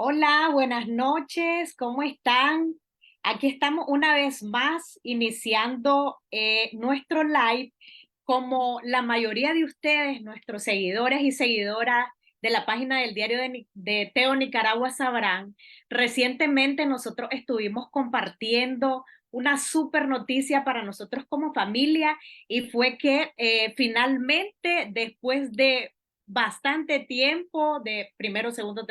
Hola, buenas noches, ¿cómo están? Aquí estamos una vez más iniciando nuestro live. Como la mayoría de ustedes, nuestros seguidores y seguidoras de la página del diario de Teo Nicaragua sabrán, recientemente nosotros estuvimos compartiendo una super noticia para nosotros como familia y fue que finalmente, después de bastante tiempo, de primero, segundo,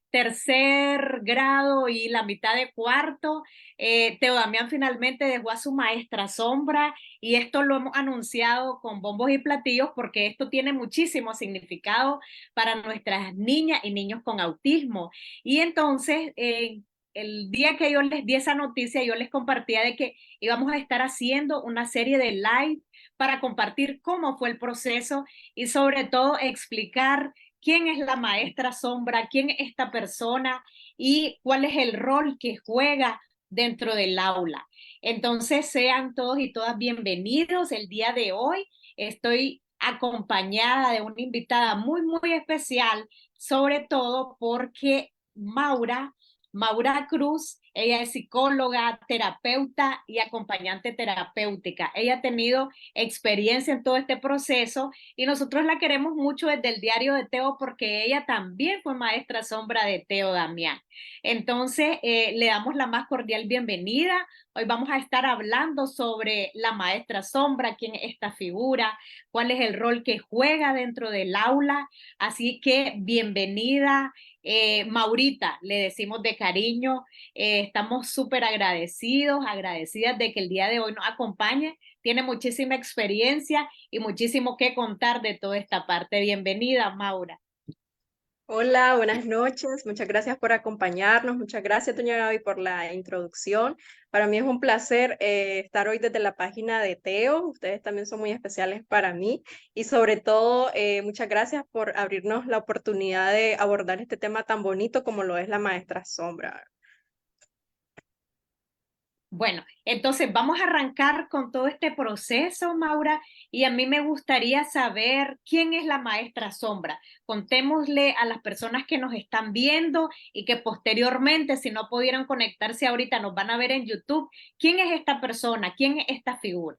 tercer grado y la mitad de cuarto, Teo Damián finalmente dejó a su maestra Sombra y esto lo hemos anunciado con bombos y platillos porque esto tiene muchísimo significado para nuestras niñas y niños con autismo. Y entonces, el día que yo les di esa noticia, yo les compartía de que íbamos a estar haciendo una serie de live para compartir cómo fue el proceso y sobre todo explicar quién es la maestra Sombra, quién es esta persona y cuál es el rol que juega dentro del aula. Entonces, sean todos y todas bienvenidos. El día de hoy estoy acompañada de una invitada muy, muy especial, sobre todo porque Maura Cruz, ella es psicóloga, terapeuta y acompañante terapéutica. Ella ha tenido experiencia en todo este proceso y nosotros la queremos mucho desde el diario de Teo porque ella también fue maestra Sombra de Teo Damián. Entonces, le damos la más cordial bienvenida. Hoy vamos a estar hablando sobre la maestra Sombra, quién es esta figura, cuál es el rol que juega dentro del aula. Así que bienvenida, Maurita, le decimos de cariño. Estamos súper agradecidos, agradecidas de que el día de hoy nos acompañe. Tiene muchísima experiencia y muchísimo que contar de toda esta parte. Bienvenida, Maura. Hola, buenas noches. Muchas gracias por acompañarnos. Muchas gracias, doña Gaby, por la introducción. Para mí es un placer estar hoy desde la página de Teo. Ustedes también son muy especiales para mí. Y sobre todo, muchas gracias por abrirnos la oportunidad de abordar este tema tan bonito como lo es la maestra Sombra. Bueno, entonces vamos a arrancar con todo este proceso, Maura, y a mí me gustaría saber quién es la maestra Sombra. Contémosle a las personas que nos están viendo y que posteriormente, si no pudieran conectarse ahorita, nos van a ver en YouTube. ¿Quién es esta persona? ¿Quién es esta figura?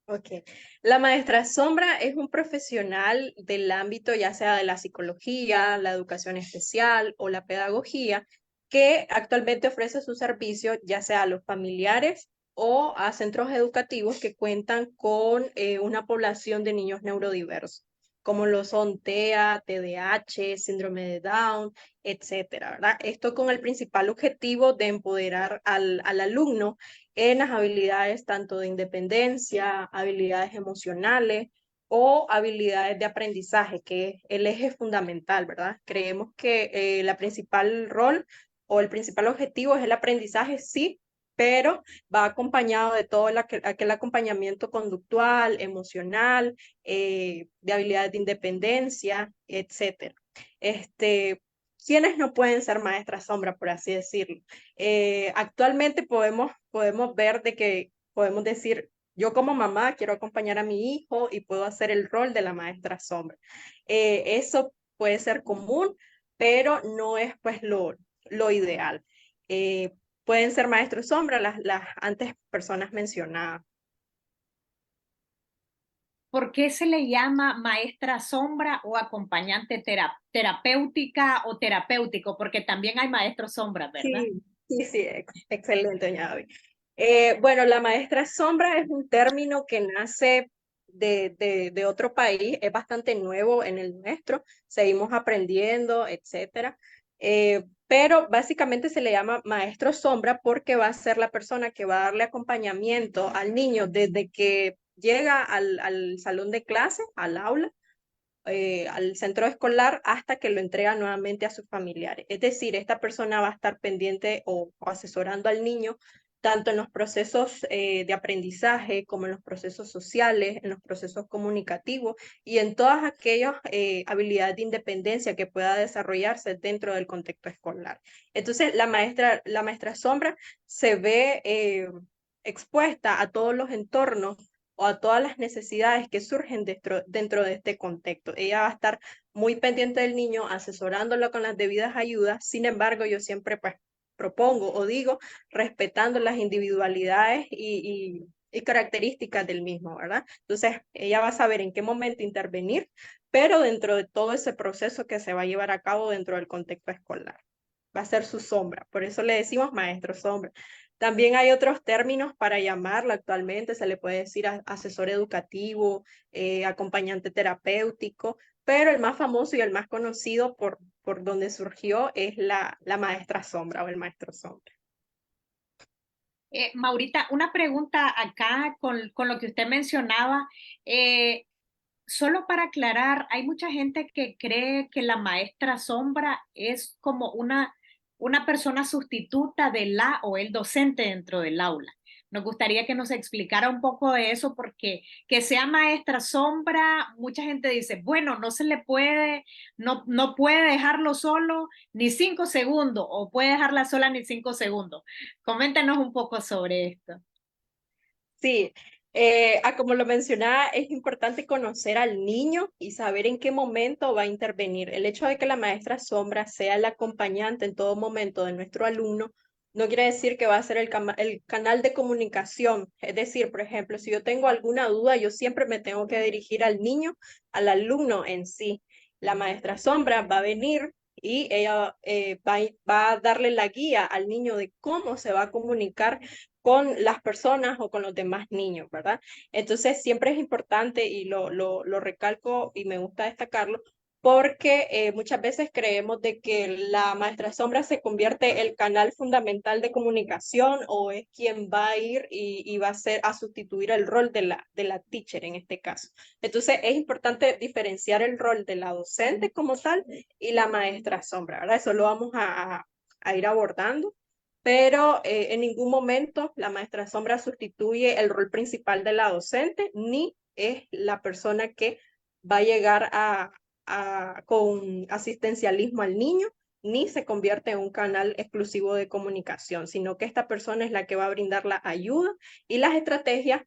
Ok. La maestra Sombra es un profesional del ámbito ya sea de la psicología, la educación especial o la pedagogía, que actualmente ofrece su servicio ya sea a los familiares o a centros educativos que cuentan con una población de niños neurodiversos, como lo son TEA, TDAH, síndrome de Down, etcétera, ¿verdad? Esto con el principal objetivo de empoderar al alumno en las habilidades tanto de independencia, habilidades emocionales o habilidades de aprendizaje, que es el eje fundamental, ¿verdad? Creemos que la principal rol o el principal objetivo es el aprendizaje, sí, pero va acompañado de todo aquel acompañamiento conductual, emocional, de habilidades de independencia, etcétera. Este, ¿Quiénes no pueden ser maestras sombra, por así decirlo? Actualmente podemos ver de que podemos decir, yo como mamá quiero acompañar a mi hijo y puedo hacer el rol de la maestra sombra. Eso puede ser común, pero no es pues lo ideal. Eh, Pueden ser maestros sombra las antes personas mencionadas. ¿Por qué se le llama maestra sombra o acompañante terapéutica o terapéutico? Porque también hay maestros sombras, ¿verdad? Sí, sí, sí, excelente, doña Gaby. Bueno, la maestra sombra es un término que nace de otro país, es bastante nuevo en el nuestro, seguimos aprendiendo, etcétera. Pero básicamente se le llama maestro sombra porque va a ser la persona que va a darle acompañamiento al niño desde que llega al salón de clase, al aula, al centro escolar hasta que lo entrega nuevamente a sus familiares. Es decir, esta persona va a estar pendiente o asesorando al niño tanto en los procesos de aprendizaje como en los procesos sociales, en los procesos comunicativos y en todas aquellas habilidades de independencia que pueda desarrollarse dentro del contexto escolar. Entonces, la maestra sombra se ve expuesta a todos los entornos o a todas las necesidades que surgen dentro de este contexto. Ella va a estar muy pendiente del niño, asesorándolo con las debidas ayudas. Sin embargo, yo siempre pues propongo o digo respetando las individualidades y características del mismo, ¿verdad? Entonces, ella va a saber en qué momento intervenir, pero dentro de todo ese proceso que se va a llevar a cabo dentro del contexto escolar. Va a ser su sombra, por eso le decimos maestro sombra. También hay otros términos para llamarla actualmente, se le puede decir asesor educativo, acompañante terapéutico, pero el más famoso y el más conocido por donde surgió es la maestra sombra o el maestro sombra. Maurita, una pregunta acá con lo que usted mencionaba. Solo para aclarar, hay mucha gente que cree que la maestra sombra es como una persona sustituta de la o el docente dentro del aula. Nos gustaría que nos explicara un poco de eso, porque que sea maestra sombra, mucha gente dice, bueno, no se le puede, no puede dejarlo solo ni 5 segundos, o puede dejarla sola ni 5 segundos. Coméntenos un poco sobre esto. Sí, como lo mencionaba, es importante conocer al niño y saber en qué momento va a intervenir. El hecho de que la maestra sombra sea el acompañante en todo momento de nuestro alumno no quiere decir que va a ser el canal de comunicación. Es decir, por ejemplo, si yo tengo alguna duda, yo siempre me tengo que dirigir al niño, al alumno en sí. La maestra sombra va a venir y ella va a darle la guía al niño de cómo se va a comunicar con las personas o con los demás niños, ¿verdad? Entonces siempre es importante y lo recalco y me gusta destacarlo porque muchas veces creemos de que la maestra sombra se convierte el canal fundamental de comunicación o es quien va a ir y va a ser a sustituir el rol de la teacher en este caso. Entonces es importante diferenciar el rol de la docente como tal y la maestra sombra, ¿verdad? Eso lo vamos a ir abordando, pero en ningún momento la maestra sombra sustituye el rol principal de la docente, ni es la persona que va a llegar con asistencialismo al niño, ni se convierte en un canal exclusivo de comunicación, sino que esta persona es la que va a brindar la ayuda y las estrategias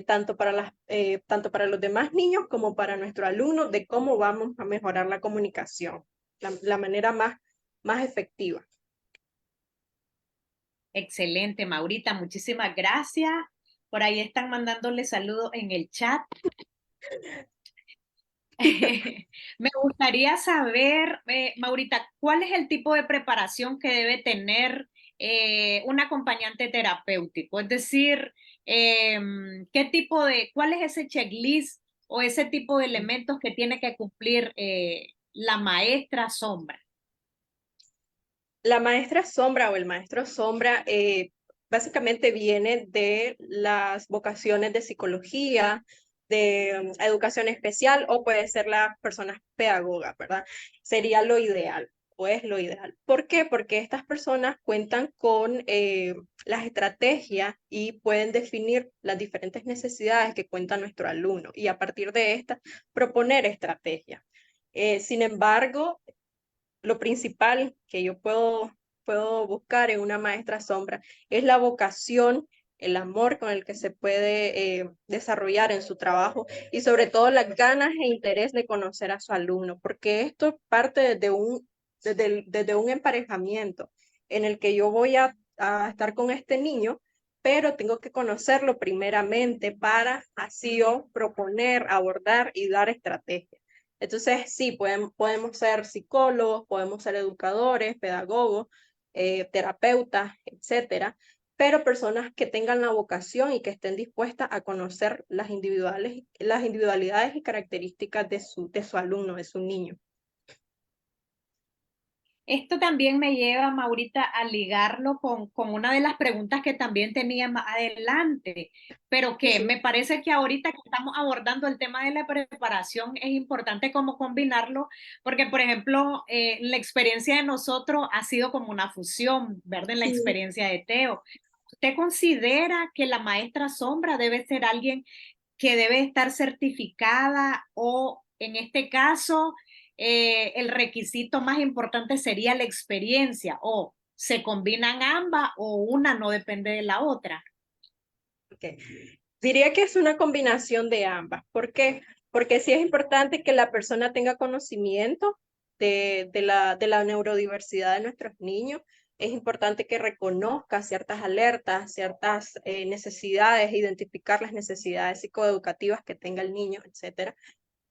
tanto para los demás niños como para nuestro alumno de cómo vamos a mejorar la comunicación, la manera más efectiva. Excelente, Maurita, muchísimas gracias. Por ahí están mandándole saludos en el chat. Me gustaría saber, Maurita, ¿cuál es el tipo de preparación que debe tener un acompañante terapéutico? Es decir, cuál es ese checklist o ese tipo de elementos que tiene que cumplir la maestra sombra? La maestra sombra o el maestro sombra básicamente viene de las vocaciones de psicología, de educación especial o puede ser las personas pedagogas, ¿verdad? Sería lo ideal o es lo ideal. ¿Por qué? Porque estas personas cuentan con las estrategias y pueden definir las diferentes necesidades que cuenta nuestro alumno y a partir de estas proponer estrategias. Sin embargo, lo principal que yo puedo buscar en una maestra sombra es la vocación, el amor con el que se puede desarrollar en su trabajo y sobre todo las ganas e interés de conocer a su alumno, porque esto parte desde un emparejamiento en el que yo voy a estar con este niño, pero tengo que conocerlo primeramente para así yo proponer, abordar y dar estrategias. Entonces, sí, podemos ser psicólogos, podemos ser educadores, pedagogos, terapeutas, etcétera, pero personas que tengan la vocación y que estén dispuestas a conocer las individualidades y características de su alumno, de su niño. Esto también me lleva, Maurita, a ligarlo con una de las preguntas que también tenía más adelante, pero que me parece que ahorita que estamos abordando el tema de la preparación es importante como combinarlo, porque, por ejemplo, la experiencia de nosotros ha sido como una fusión, ¿verdad? En la Sí. experiencia de Teo. ¿Usted considera que la maestra sombra debe ser alguien que debe estar certificada o, en este caso, el requisito más importante sería la experiencia, o se combinan ambas o una no depende de la otra? Okay. Diría que es una combinación de ambas. ¿Por qué? porque sí es importante que la persona tenga conocimiento de la neurodiversidad de nuestros niños. Es importante que reconozca ciertas alertas, ciertas necesidades, identificar las necesidades psicoeducativas que tenga el niño, etcétera,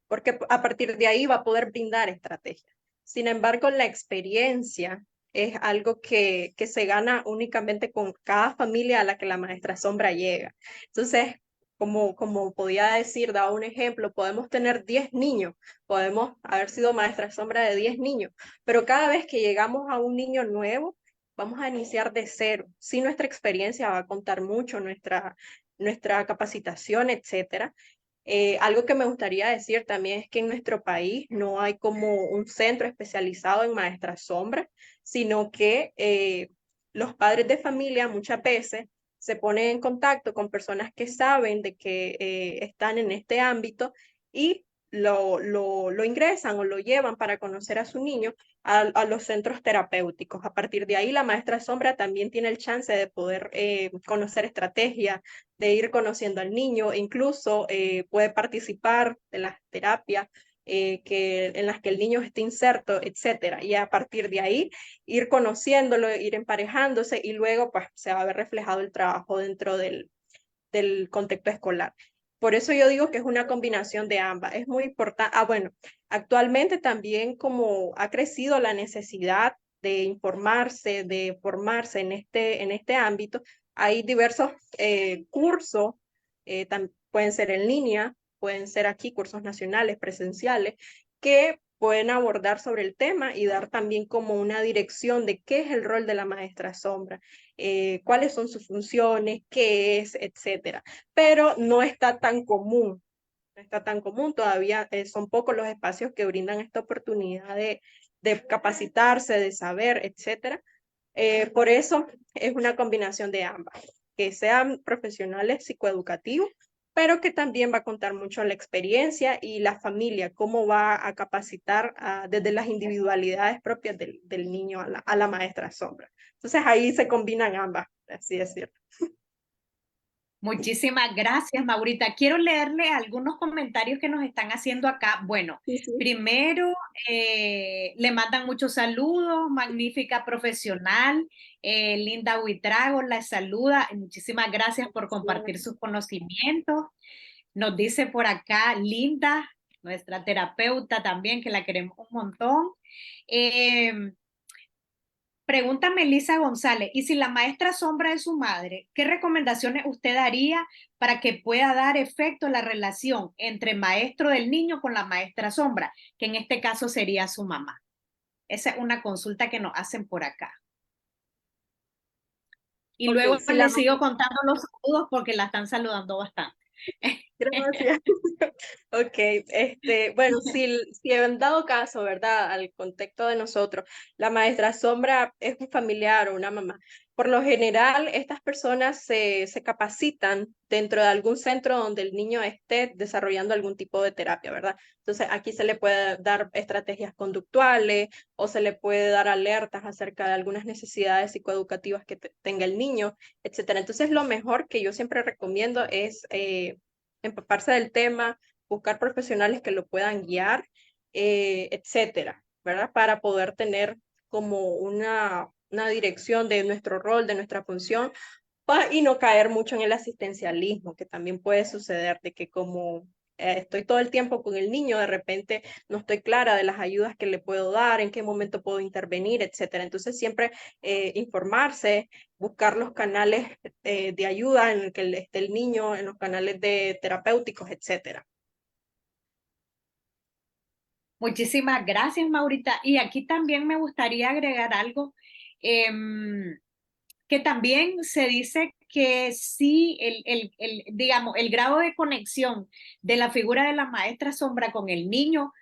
porque a partir de ahí va a poder brindar estrategias. Sin embargo, la experiencia es algo que se gana únicamente con cada familia a la que la maestra sombra llega. Entonces, como podía decir, daba un ejemplo, podemos tener 10 niños, podemos haber sido maestra sombra de 10 niños, pero cada vez que llegamos a un niño nuevo, vamos a iniciar de cero. Sí, nuestra experiencia va a contar mucho, nuestra capacitación, etcétera. Algo que me gustaría decir también es que en nuestro país no hay como un centro especializado en maestras sombras, sino que los padres de familia muchas veces se ponen en contacto con personas que saben de que están en este ámbito y lo ingresan o lo llevan para conocer a su niño a los centros terapéuticos. A partir de ahí, la maestra sombra también tiene el chance de poder conocer estrategias, de ir conociendo al niño, e incluso puede participar de las terapias en las que el niño esté inserto, etcétera. Y a partir de ahí, ir conociéndolo, ir emparejándose y luego pues se va a ver reflejado el trabajo dentro del contexto escolar. Por eso yo digo que es una combinación de ambas. Es muy importante. Ah, bueno, actualmente también como ha crecido la necesidad de informarse, de formarse en este ámbito, hay diversos cursos, pueden ser en línea, pueden ser aquí cursos nacionales, presenciales, que pueden abordar sobre el tema y dar también como una dirección de qué es el rol de la maestra sombra, cuáles son sus funciones, qué es, etcétera. Pero no está tan común, no está tan común, todavía son pocos los espacios que brindan esta oportunidad de capacitarse, de saber, etcétera. Por eso es una combinación de ambas, que sean profesionales psicoeducativos, pero que también va a contar mucho la experiencia y la familia, cómo va a capacitar desde las individualidades propias del niño a la maestra sombra. Entonces ahí se combinan ambas, así decirlo. Muchísimas gracias, Maurita. Quiero leerle algunos comentarios que nos están haciendo acá. Bueno, Sí, sí. primero, le mandan muchos saludos, magnífica profesional. Linda Huitrago la saluda. Muchísimas gracias por compartir sus conocimientos. Nos dice por acá Linda, nuestra terapeuta también, que la queremos un montón. Eh, Pregunta Melissa González, y si la maestra sombra es su madre, ¿qué recomendaciones usted daría para que pueda dar efecto la relación entre maestro del niño con la maestra sombra, que en este caso sería su mamá? Esa es una consulta que nos hacen por acá. Y Ok, luego si la les sigo contando los saludos porque la están saludando bastante. Gracias. Ok, bueno, si en dado caso, ¿verdad? Al contexto de nosotros, la maestra sombra es un familiar o una mamá. Por lo general, estas personas se capacitan dentro de algún centro donde el niño esté desarrollando algún tipo de terapia, ¿verdad? Entonces, aquí se le puede dar estrategias conductuales o se le puede dar alertas acerca de algunas necesidades psicoeducativas que tenga el niño, etcétera. Entonces, lo mejor que yo siempre recomiendo es empaparse del tema, buscar profesionales que lo puedan guiar, etcétera, ¿verdad? Para poder tener como una dirección de nuestro rol, de nuestra función, y no caer mucho en el asistencialismo, que también puede suceder de que como estoy todo el tiempo con el niño, de repente no estoy clara de las ayudas que le puedo dar, en qué momento puedo intervenir, etcétera. Entonces siempre informarse, buscar los canales de ayuda en el que esté el niño, en los canales de terapéuticos, etcétera. Muchísimas gracias, Maurita. Y aquí también me gustaría agregar algo. Que también se dice que sí, digamos, el grado de conexión de la figura de la maestra sombra con el niño,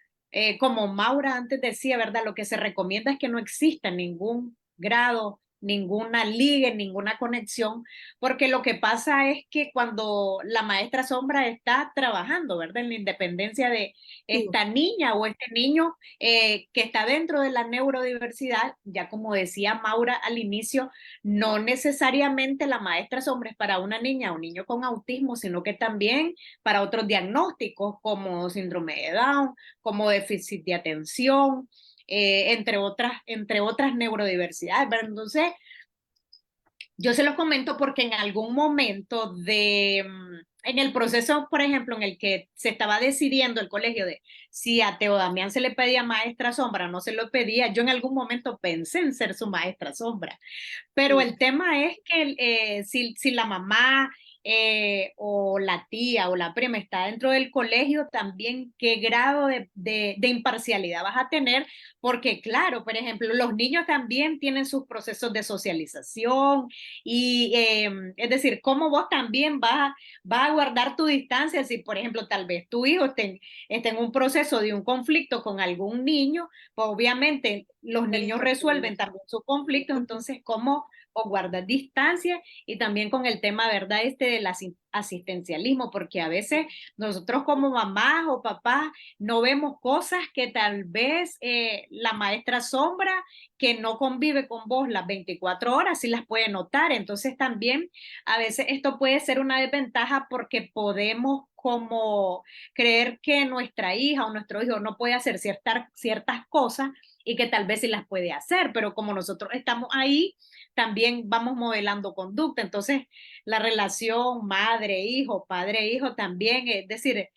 como Maura antes decía, ¿verdad? Lo que se recomienda es que no exista ningún grado ninguna ligue, ninguna conexión, porque lo que pasa es que cuando la maestra sombra está trabajando, ¿verdad? En la independencia de Sí. esta niña o este niño que está dentro de la neurodiversidad, ya como decía Maura al inicio, no necesariamente la maestra sombra es para una niña o un niño con autismo, sino que también para otros diagnósticos como síndrome de Down, como déficit de atención, entre otras neurodiversidades. Pero entonces, yo se los comento porque en algún momento en el proceso, por ejemplo, en el que se estaba decidiendo el colegio de si a Teo Damián se le pedía maestra sombra, no se lo pedía, yo en algún momento pensé en ser su maestra sombra. Pero Sí. el tema es que si la mamá o la tía o la prima está dentro del colegio, también qué grado de imparcialidad vas a tener, porque claro, por ejemplo, los niños también tienen sus procesos de socialización y es decir, cómo vos también vas a guardar tu distancia si, por ejemplo, tal vez tu hijo esté en un proceso de un conflicto con algún niño, pues obviamente los niños resuelven también sus conflictos, entonces cómo o guardar distancia y también con el tema, ¿verdad? Del asistencialismo, porque a veces nosotros como mamás o papás no vemos cosas que tal vez la maestra sombra que no convive con vos las 24 horas sí las puede notar. Entonces también a veces esto puede ser una desventaja porque podemos como creer que nuestra hija o nuestro hijo no puede hacer ciertas cosas y que tal vez sí las puede hacer, pero como nosotros estamos ahí, también vamos modelando conducta. Entonces, la relación madre-hijo, padre-hijo también, es decir,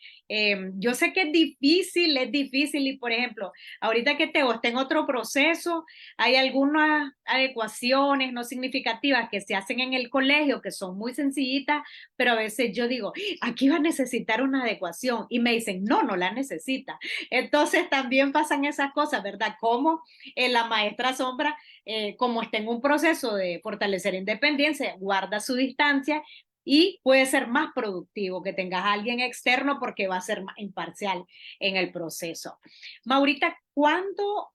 yo sé que es difícil y por ejemplo, ahorita que Teo está en otro proceso, hay algunas adecuaciones no significativas que se hacen en el colegio que son muy sencillitas, pero a veces yo digo, aquí va a necesitar una adecuación y me dicen, no, no la necesita. Entonces también pasan esas cosas, ¿verdad? Como la maestra sombra como está en un proceso de fortalecer independencia, guarda su distancia y puede ser más productivo que tengas a alguien externo porque va a ser más imparcial en el proceso. Maurita, ¿cuándo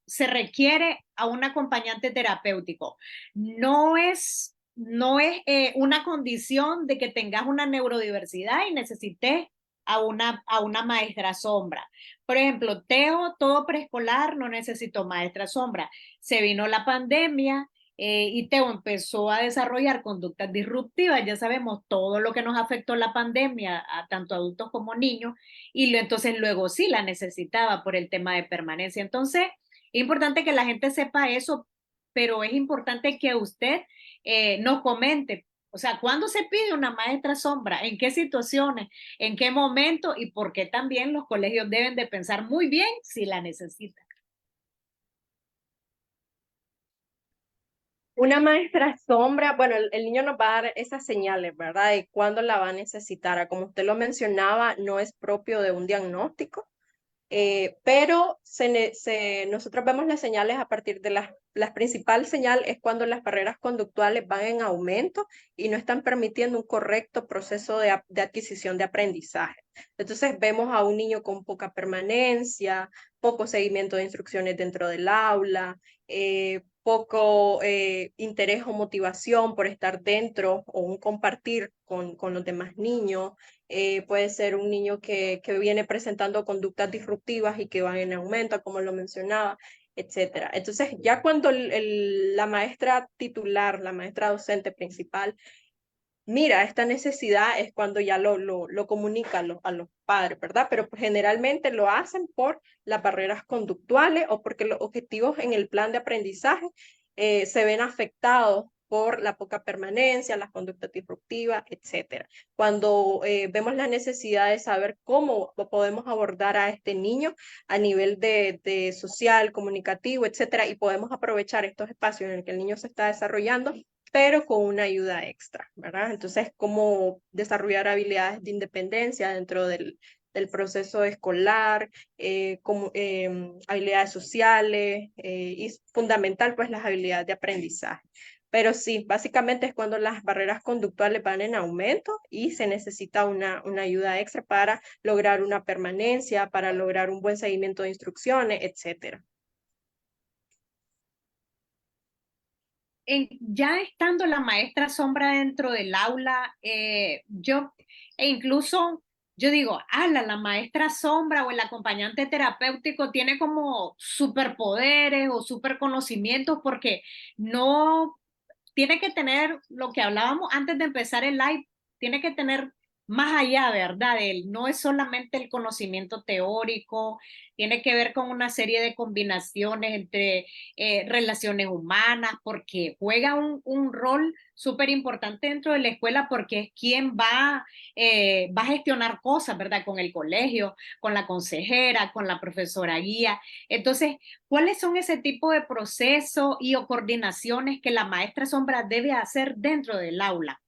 se requiere a un acompañante terapéutico? No es una condición de que tengas una neurodiversidad y necesites a una maestra sombra. Por ejemplo, Teo, todo preescolar, no necesitó maestra sombra. Se vino la pandemia y Teo empezó a desarrollar conductas disruptivas. Ya sabemos todo lo que nos afectó la pandemia a tanto adultos como niños y entonces luego sí la necesitaba por el tema de permanencia. Entonces, es importante que la gente sepa eso, pero es importante que usted nos comente. O sea, ¿cuándo se pide una maestra sombra? ¿En qué situaciones? ¿En qué momento? Y por qué también los colegios deben de pensar muy bien si la necesitan. Una maestra sombra, bueno, el niño nos va a dar esas señales, ¿verdad? De cuándo la va a necesitar. Como usted lo mencionaba, no es propio de un diagnóstico. Pero nosotros vemos las señales a partir de la principal señal es cuando las barreras conductuales van en aumento y no están permitiendo un correcto proceso de adquisición de aprendizaje. Entonces vemos a un niño con poca permanencia, poco seguimiento de instrucciones dentro del aula, poco interés o motivación por estar dentro o un compartir con los demás niños. Puede ser un niño que viene presentando conductas disruptivas y que van en aumento, como lo mencionaba, etcétera. Entonces, ya cuando la maestra titular, la maestra docente principal, mira esta necesidad, es cuando ya lo comunica a los padres, ¿verdad? Pero pues, generalmente lo hacen por las barreras conductuales o porque los objetivos en el plan de aprendizaje se ven afectados por la poca permanencia, las conductas disruptivas, etcétera. Cuando vemos la necesidad de saber cómo podemos abordar a este niño a nivel de social, comunicativo, etcétera, y podemos aprovechar estos espacios en el que el niño se está desarrollando, pero con una ayuda extra, ¿verdad? Entonces, cómo desarrollar habilidades de independencia dentro del proceso escolar, habilidades sociales y es fundamental, pues, las habilidades de aprendizaje. Pero sí, básicamente es cuando las barreras conductuales van en aumento y se necesita una ayuda extra para lograr una permanencia, para lograr un buen seguimiento de instrucciones, etcétera. ya estando la maestra sombra dentro del aula, e incluso yo digo, ala, la maestra sombra o el acompañante terapéutico tiene como superpoderes o superconocimientos porque no tiene que tener lo que hablábamos antes de empezar el live, tiene que tener más allá, ¿verdad? No es solamente el conocimiento teórico, tiene que ver con una serie de combinaciones entre relaciones humanas, porque juega un rol súper importante dentro de la escuela porque es quien va a gestionar cosas, ¿verdad? Con el colegio, con la consejera, con la profesora guía. Entonces, ¿cuáles son ese tipo de procesos y o coordinaciones que la maestra sombra debe hacer dentro del aula?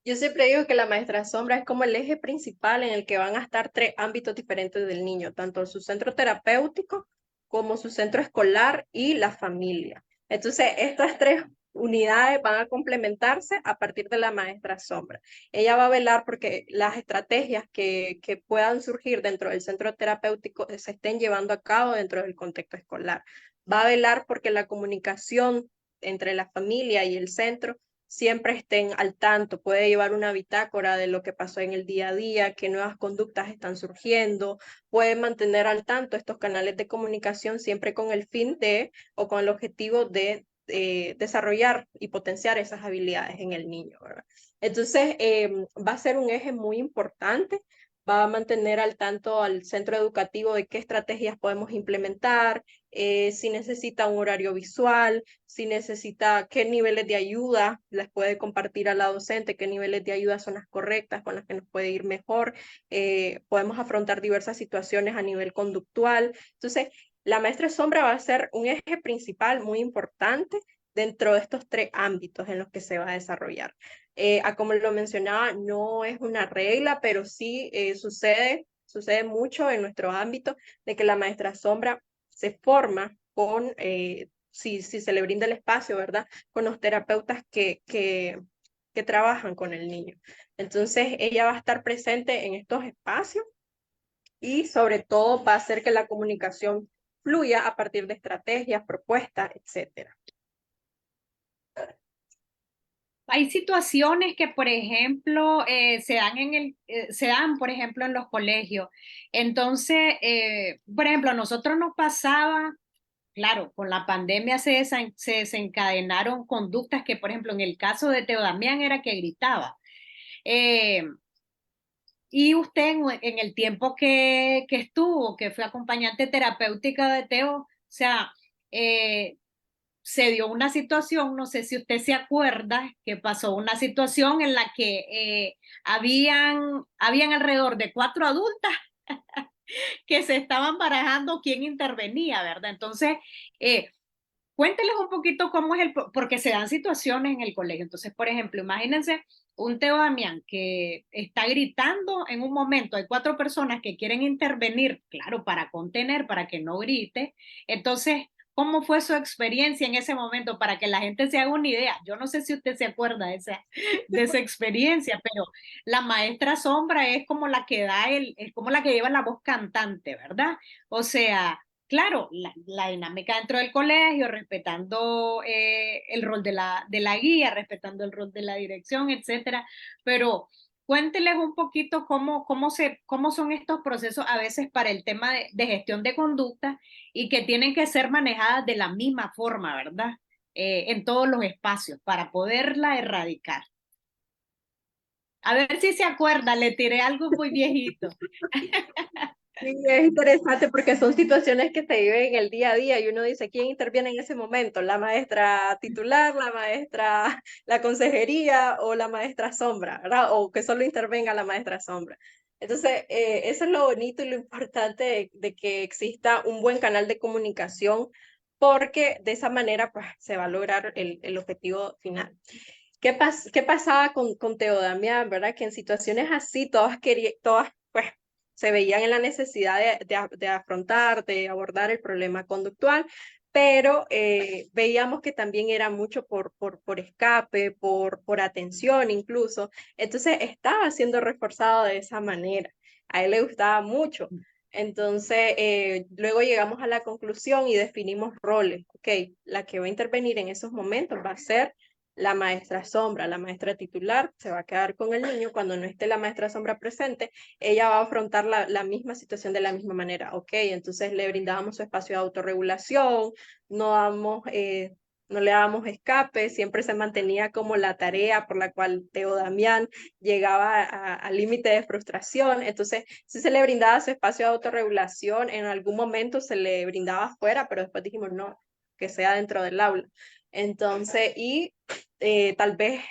Yo siempre digo que la maestra sombra es como el eje principal en el que van a estar tres ámbitos diferentes del niño, tanto su centro terapéutico como su centro escolar y la familia. Entonces, estas tres unidades van a complementarse a partir de la maestra sombra. Ella va a velar porque las estrategias que puedan surgir dentro del centro terapéutico se estén llevando a cabo dentro del contexto escolar. Va a velar porque la comunicación entre la familia y el centro siempre estén al tanto, puede llevar una bitácora de lo que pasó en el día a día, qué nuevas conductas están surgiendo, puede mantener al tanto estos canales de comunicación siempre con el fin de o con el objetivo de desarrollar y potenciar esas habilidades en el niño, ¿verdad? Entonces, va a ser un eje muy importante, va a mantener al tanto al centro educativo de qué estrategias podemos implementar, si necesita un horario visual, si necesita qué niveles de ayuda les puede compartir a la docente, qué niveles de ayuda son las correctas, con las que nos puede ir mejor. Podemos afrontar diversas situaciones a nivel conductual. Entonces, la maestra sombra va a ser un eje principal muy importante dentro de estos tres ámbitos en los que se va a desarrollar. Como lo mencionaba, no es una regla, pero sí sucede mucho en nuestro ámbito de que la maestra sombra se forma con, si se le brinda el espacio, ¿verdad? Con los terapeutas que trabajan con el niño. Entonces, ella va a estar presente en estos espacios y sobre todo va a hacer que la comunicación fluya a partir de estrategias, propuestas, etcétera. Hay situaciones que, por ejemplo, se dan, por ejemplo, en los colegios. Entonces, por ejemplo, a nosotros nos pasaba, claro, con la pandemia se desencadenaron conductas que, por ejemplo, en el caso de Teo Damián era que gritaba. Eh, y usted en el tiempo que estuvo, que fue acompañante terapéutica de Teo, o sea, eh, se dio una situación, no sé si usted se acuerda, que pasó una situación en la que habían alrededor de 4 adultas que se estaban barajando quién intervenía, ¿verdad? Entonces, eh, cuénteles un poquito cómo es porque se dan situaciones en el colegio. Entonces, por ejemplo, imagínense un Teo Damián que está gritando en un momento, hay 4 personas que quieren intervenir, claro, para contener, para que no grite. Entonces, ¿cómo fue su experiencia en ese momento para que la gente se haga una idea? Yo no sé si usted se acuerda de esa experiencia, pero la maestra sombra es como la que es como la que lleva la voz cantante, ¿verdad? O sea, claro, la dinámica dentro del colegio, respetando el rol de la guía, respetando el rol de la dirección, etcétera. Pero cuénteles un poquito cómo son estos procesos a veces para el tema de gestión de conducta y que tienen que ser manejadas de la misma forma, ¿verdad? En todos los espacios para poderla erradicar. A ver si se acuerda, le tiré algo muy viejito. Sí, es interesante porque son situaciones que se viven en el día a día y uno dice, ¿quién interviene en ese momento? ¿La maestra titular, la maestra, la consejería o la maestra sombra, ¿verdad? O que solo intervenga la maestra sombra. Entonces, eso es lo bonito y lo importante de que exista un buen canal de comunicación porque de esa manera pues, se va a lograr el objetivo final. ¿Qué pasaba con Teo Damián, verdad? Que en situaciones así todas pues se veían en la necesidad de afrontar, de abordar el problema conductual, pero veíamos que también era mucho por escape, por atención incluso. Entonces estaba siendo reforzado de esa manera. A él le gustaba mucho. Entonces, luego llegamos a la conclusión y definimos roles. Ok, la que va a intervenir en esos momentos va a ser la maestra sombra, la maestra titular se va a quedar con el niño. Cuando no esté la maestra sombra presente, ella va a afrontar la misma situación de la misma manera. Ok, entonces le brindábamos su espacio de autorregulación, no damos no le dábamos escape, siempre se mantenía como la tarea por la cual Teo Damián llegaba al límite de frustración. Entonces, sí se le brindaba su espacio de autorregulación, en algún momento se le brindaba afuera, pero después dijimos no, que sea dentro del aula. Entonces, y tal vez,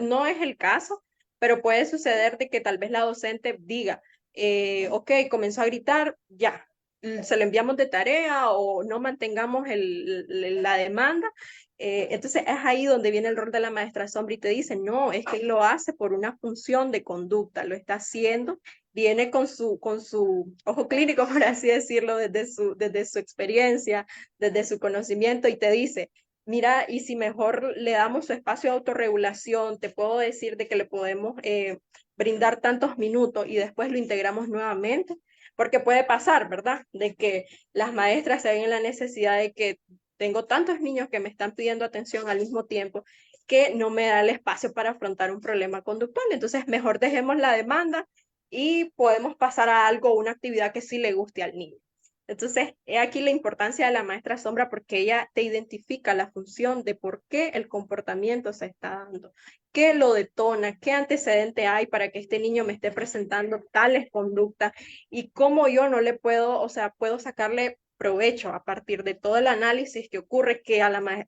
no es el caso, pero puede suceder de que tal vez la docente diga, ok, comenzó a gritar, ya, se lo enviamos de tarea o no mantengamos la demanda. Entonces es ahí donde viene el rol de la maestra sombra y te dice, no, es que él lo hace por una función de conducta, lo está haciendo, viene con su ojo clínico, por así decirlo, desde su experiencia, desde su conocimiento y te dice, mira, y si mejor le damos su espacio de autorregulación, te puedo decir de que le podemos brindar tantos minutos y después lo integramos nuevamente. Porque puede pasar, ¿verdad? De que las maestras se ven en la necesidad de que tengo tantos niños que me están pidiendo atención al mismo tiempo que no me da el espacio para afrontar un problema conductual. Entonces, mejor dejemos la demanda y podemos pasar a algo, una actividad que sí le guste al niño. Entonces, he aquí la importancia de la maestra sombra porque ella te identifica la función de por qué el comportamiento se está dando, qué lo detona, qué antecedente hay para que este niño me esté presentando tales conductas y cómo yo no le puedo, o sea, puedo sacarle provecho a partir de todo el análisis que ocurre que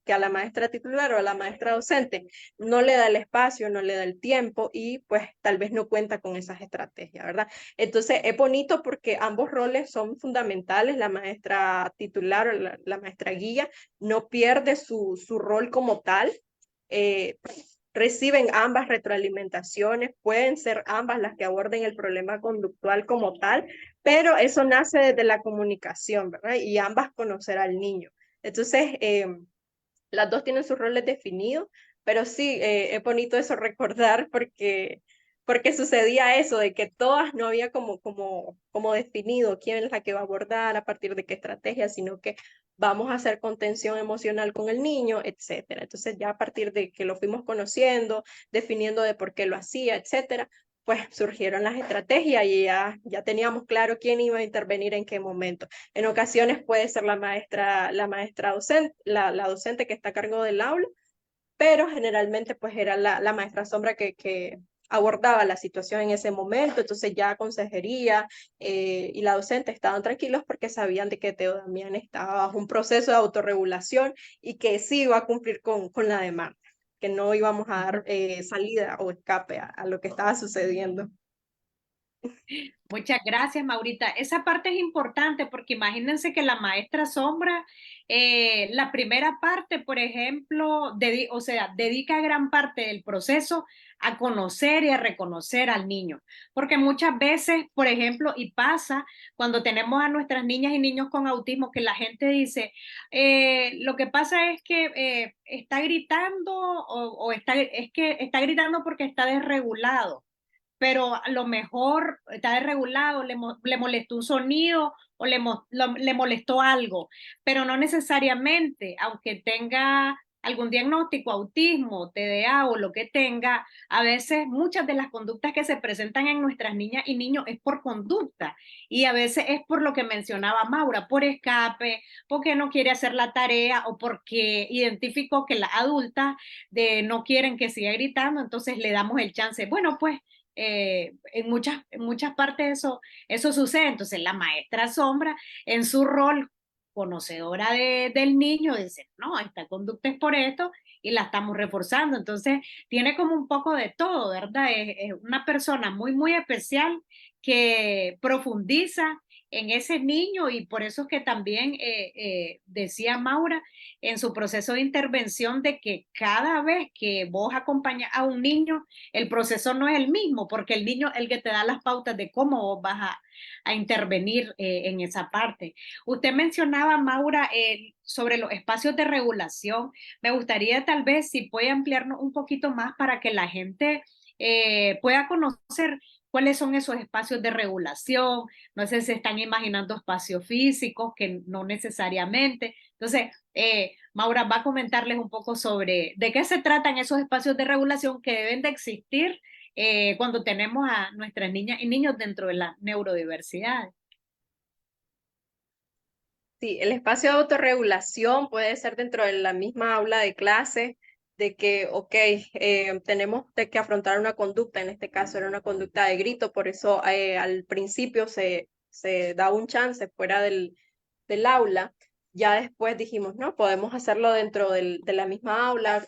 que a la maestra titular o a la maestra docente no le da el espacio, no le da el tiempo y pues tal vez no cuenta con esas estrategias, ¿verdad? Entonces es bonito porque ambos roles son fundamentales, la maestra titular o la maestra guía no pierde su rol como tal. Eh, Reciben ambas retroalimentaciones, pueden ser ambas las que aborden el problema conductual como tal, pero eso nace desde la comunicación, ¿verdad? Y ambas conocer al niño. Entonces, las dos tienen sus roles definidos, pero sí, es bonito eso recordar porque sucedía eso, de que todas no había como definido quién es la que va a abordar, a partir de qué estrategia, sino que vamos a hacer contención emocional con el niño, etcétera. Entonces ya a partir de que lo fuimos conociendo, definiendo de por qué lo hacía, etcétera, pues surgieron las estrategias y ya teníamos claro quién iba a intervenir en qué momento. En ocasiones puede ser la maestra docente, la docente que está a cargo del aula, pero generalmente pues era la maestra sombra que abordaba la situación en ese momento, entonces ya consejería y la docente estaban tranquilos porque sabían de que Teo Damián estaba bajo un proceso de autorregulación y que sí iba a cumplir con la demanda, que no íbamos a dar salida o escape a lo que estaba sucediendo. Muchas gracias, Maurita. Esa parte es importante porque imagínense que la maestra sombra, la primera parte, por ejemplo, o sea, dedica gran parte del proceso a conocer y a reconocer al niño. Porque muchas veces, por ejemplo, y pasa cuando tenemos a nuestras niñas y niños con autismo, que la gente dice, lo que pasa es que está gritando es que está gritando porque está desregulado, pero a lo mejor está desregulado, le molestó un sonido o le molestó algo, pero no necesariamente, aunque tenga algún diagnóstico, autismo, TDA o lo que tenga, a veces muchas de las conductas que se presentan en nuestras niñas y niños es por conducta y a veces es por lo que mencionaba Maura, por escape, porque no quiere hacer la tarea o porque identificó que las adultas no quieren que siga gritando, entonces le damos el chance. Bueno, pues en muchas partes eso sucede. Entonces la maestra sombra en su rol conocedora del niño dice, no, esta conducta es por esto y la estamos reforzando. Entonces tiene como un poco de todo, ¿verdad? Es una persona muy, muy especial que profundiza en ese niño y por eso es que también decía Maura en su proceso de intervención de que cada vez que vos acompañas a un niño, el proceso no es el mismo, porque el niño es el que te da las pautas de cómo vos vas a intervenir en esa parte. Usted mencionaba, Maura, sobre los espacios de regulación. Me gustaría tal vez si puede ampliarnos un poquito más para que la gente pueda conocer ¿Cuáles son esos espacios de regulación? No sé si se están imaginando espacios físicos, que no necesariamente. Entonces, Maura va a comentarles un poco sobre de qué se tratan esos espacios de regulación que deben de existir cuando tenemos a nuestras niñas y niños dentro de la neurodiversidad. Sí, el espacio de autorregulación puede ser dentro de la misma aula de clase, de que, ok, tenemos que afrontar una conducta, en este caso era una conducta de grito, por eso al principio se da un chance fuera del aula. Ya después dijimos, no, podemos hacerlo dentro de la misma aula,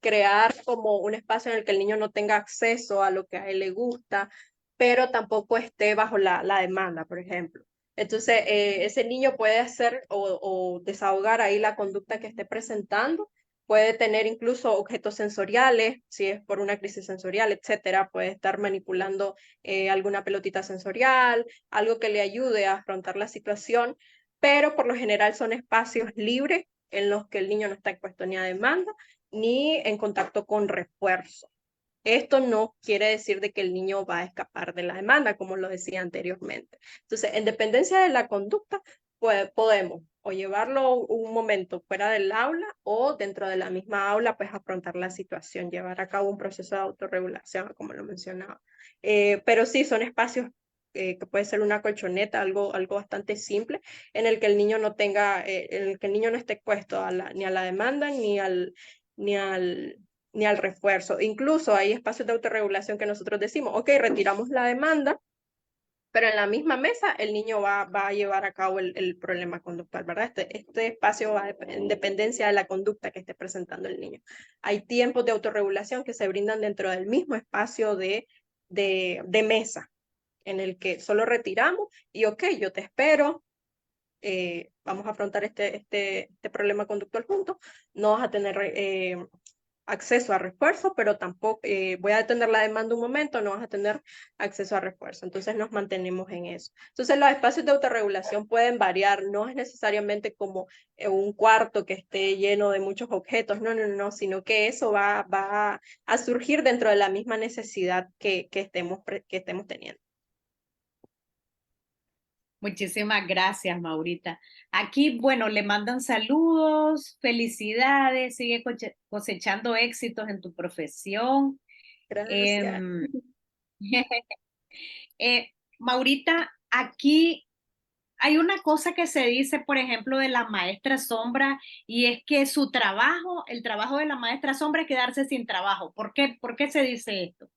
crear como un espacio en el que el niño no tenga acceso a lo que a él le gusta, pero tampoco esté bajo la demanda, por ejemplo. Entonces, ese niño puede hacer o desahogar ahí la conducta que esté presentando, puede tener incluso objetos sensoriales, si es por una crisis sensorial, etcétera, puede estar manipulando alguna pelotita sensorial, algo que le ayude a afrontar la situación, pero por lo general son espacios libres en los que el niño no está expuesto ni a demanda ni en contacto con refuerzo. Esto no quiere decir de que el niño va a escapar de la demanda, como lo decía anteriormente. Entonces, en dependencia de la conducta, pues podemos o llevarlo un momento fuera del aula o dentro de la misma aula, pues afrontar la situación, llevar a cabo un proceso de autorregulación, como lo mencionaba. Pero sí, son espacios que puede ser una colchoneta, algo bastante simple, en el que el niño no tenga, en el que el niño no esté expuesto ni a la demanda ni al ni al refuerzo. Incluso hay espacios de autorregulación que nosotros decimos, ok, retiramos la demanda, pero en la misma mesa el niño va a llevar a cabo el problema conductual, ¿verdad? Este espacio va en dependencia de la conducta que esté presentando el niño. Hay tiempos de autorregulación que se brindan dentro del mismo espacio de mesa, en el que solo retiramos y ok, yo te espero, vamos a afrontar este problema conductual juntos, no vas a tener acceso a refuerzo, pero tampoco voy a detener la demanda un momento, no vas a tener acceso a refuerzo. Entonces nos mantenemos en eso. Entonces los espacios de autorregulación pueden variar, no es necesariamente como un cuarto que esté lleno de muchos objetos, no, sino que eso va a surgir dentro de la misma necesidad que estemos teniendo. Muchísimas gracias, Maurita. Aquí, bueno, le mandan saludos, felicidades, sigue cosechando éxitos en tu profesión. Gracias. Em, Maurita, aquí hay una cosa que se dice, por ejemplo, de la maestra sombra, y es que su trabajo, el trabajo de la maestra sombra es quedarse sin trabajo. ¿Por qué se dice esto?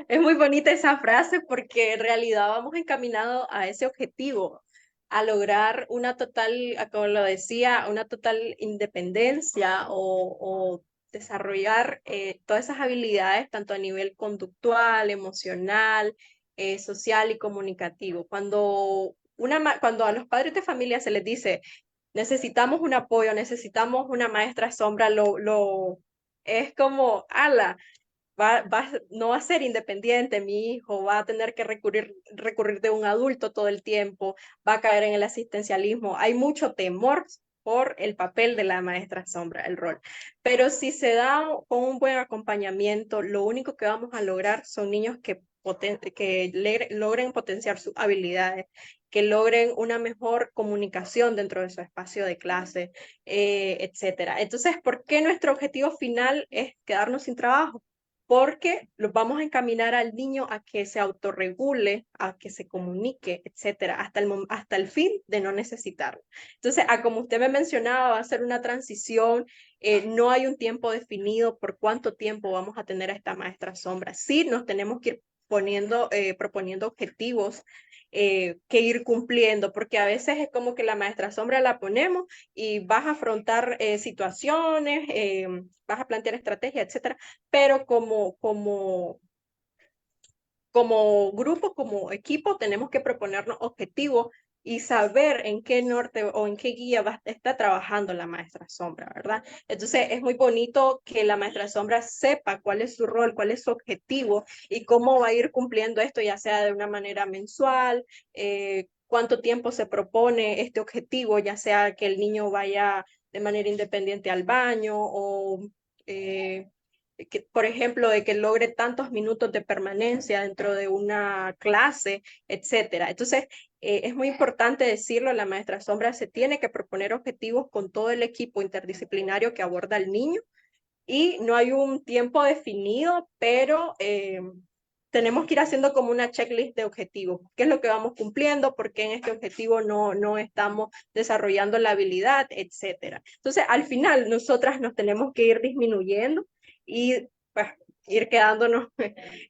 Es muy bonita esa frase porque en realidad vamos encaminados a ese objetivo, a lograr una total, como lo decía, una total independencia o desarrollar todas esas habilidades, tanto a nivel conductual, emocional, social y comunicativo. Cuando a los padres de familia se les dice, necesitamos un apoyo, necesitamos una maestra sombra, es como, ala, no va a ser independiente, mi hijo va a tener que recurrir de un adulto todo el tiempo, va a caer en el asistencialismo. Hay mucho temor por el papel de la maestra sombra, el rol. Pero si se da con un buen acompañamiento, lo único que vamos a lograr son niños que logren potenciar sus habilidades, que logren una mejor comunicación dentro de su espacio de clase, etcétera. Entonces, ¿por qué nuestro objetivo final es quedarnos sin trabajo? Porque los vamos a encaminar al niño a que se autorregule, a que se comunique, etcétera, hasta el fin de no necesitarlo. Entonces, como usted me mencionaba, va a ser una transición, no hay un tiempo definido por cuánto tiempo vamos a tener a esta maestra sombra. Sí, nos tenemos que ir proponiendo objetivos que ir cumpliendo, porque a veces es como que la maestra sombra la ponemos y vas a afrontar situaciones, vas a plantear estrategias, etcétera, pero como grupo, como equipo, tenemos que proponernos objetivos y saber en qué norte o en qué guía está trabajando la maestra sombra, ¿verdad? Entonces es muy bonito que la maestra sombra sepa cuál es su rol, cuál es su objetivo y cómo va a ir cumpliendo esto, ya sea de una manera mensual, cuánto tiempo se propone este objetivo, ya sea que el niño vaya de manera independiente al baño o que, por ejemplo, de que logre tantos minutos de permanencia dentro de una clase, etcétera. Entonces, es muy importante decirlo, la maestra sombra se tiene que proponer objetivos con todo el equipo interdisciplinario que aborda al niño y no hay un tiempo definido, pero tenemos que ir haciendo como una checklist de objetivos. ¿Qué es lo que vamos cumpliendo? ¿Por qué en este objetivo no estamos desarrollando la habilidad, etcétera? Entonces, al final, nosotras nos tenemos que ir disminuyendo y pues, ir quedándonos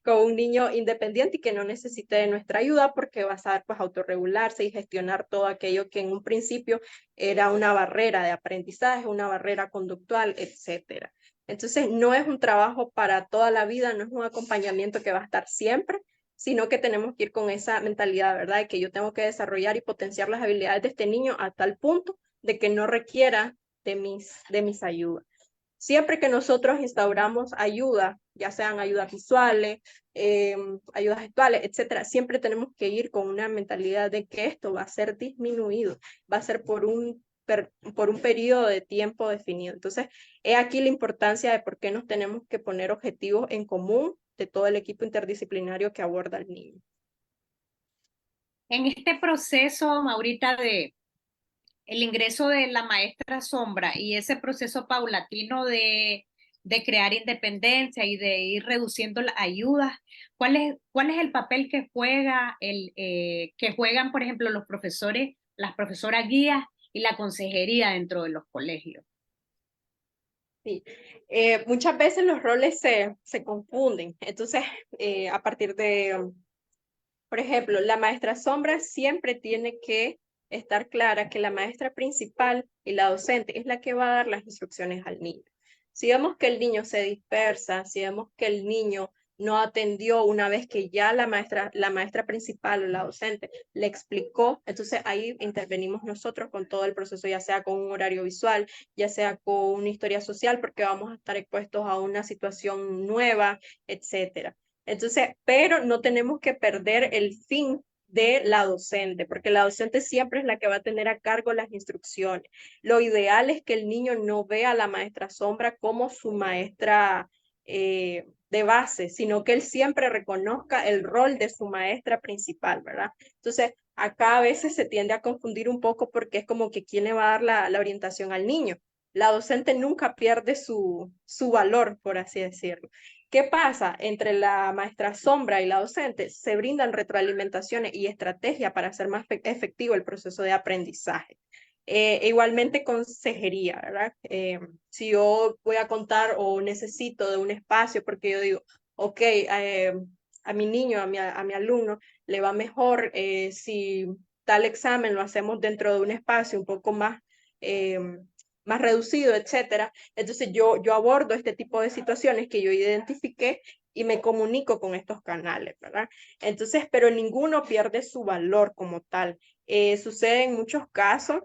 con un niño independiente y que no necesite de nuestra ayuda porque va a saber pues autorregularse y gestionar todo aquello que en un principio era una barrera de aprendizaje, una barrera conductual, etcétera. Entonces, no es un trabajo para toda la vida, no es un acompañamiento que va a estar siempre, sino que tenemos que ir con esa mentalidad, ¿verdad? De que yo tengo que desarrollar y potenciar las habilidades de este niño a tal punto de que no requiera de mis ayudas. Siempre que nosotros instauramos ayuda, ya sean ayudas visuales, ayudas gestuales, etcétera, siempre tenemos que ir con una mentalidad de que esto va a ser disminuido, va a ser por un periodo de tiempo definido. Entonces, he aquí la importancia de por qué nos tenemos que poner objetivos en común de todo el equipo interdisciplinario que aborda al niño. En este proceso, Maurita, de el ingreso de la maestra sombra y ese proceso paulatino de crear independencia y de ir reduciendo las ayudas, cuál es el papel que que juegan, por ejemplo, los profesores, las profesoras guías y la consejería dentro de los colegios? Sí. Muchas veces los roles se confunden. Entonces, a partir de, por ejemplo, la maestra sombra siempre tiene que estar clara que la maestra principal y la docente es la que va a dar las instrucciones al niño. Si vemos que el niño se dispersa, si vemos que el niño no atendió una vez que ya la maestra principal o la docente le explicó, entonces ahí intervenimos nosotros con todo el proceso, ya sea con un horario visual, ya sea con una historia social, porque vamos a estar expuestos a una situación nueva, etcétera. Entonces, pero no tenemos que perder el fin de la docente, porque la docente siempre es la que va a tener a cargo las instrucciones. Lo ideal es que el niño no vea a la maestra sombra como su maestra de base, sino que él siempre reconozca el rol de su maestra principal, ¿verdad? Entonces, acá a veces se tiende a confundir un poco porque es como que quién le va a dar la orientación al niño. La docente nunca pierde su valor, por así decirlo. ¿Qué pasa? Entre la maestra sombra y la docente se brindan retroalimentaciones y estrategias para hacer más efectivo el proceso de aprendizaje. Igualmente consejería, ¿verdad? Si yo voy a contar o necesito de un espacio porque yo digo, ok, a mi niño, a mi alumno, le va mejor si tal examen lo hacemos dentro de un espacio un poco eh, más reducido, etcétera. Entonces yo abordo este tipo de situaciones que yo identifiqué y me comunico con estos canales, ¿verdad? Entonces, pero ninguno pierde su valor como tal. Sucede en muchos casos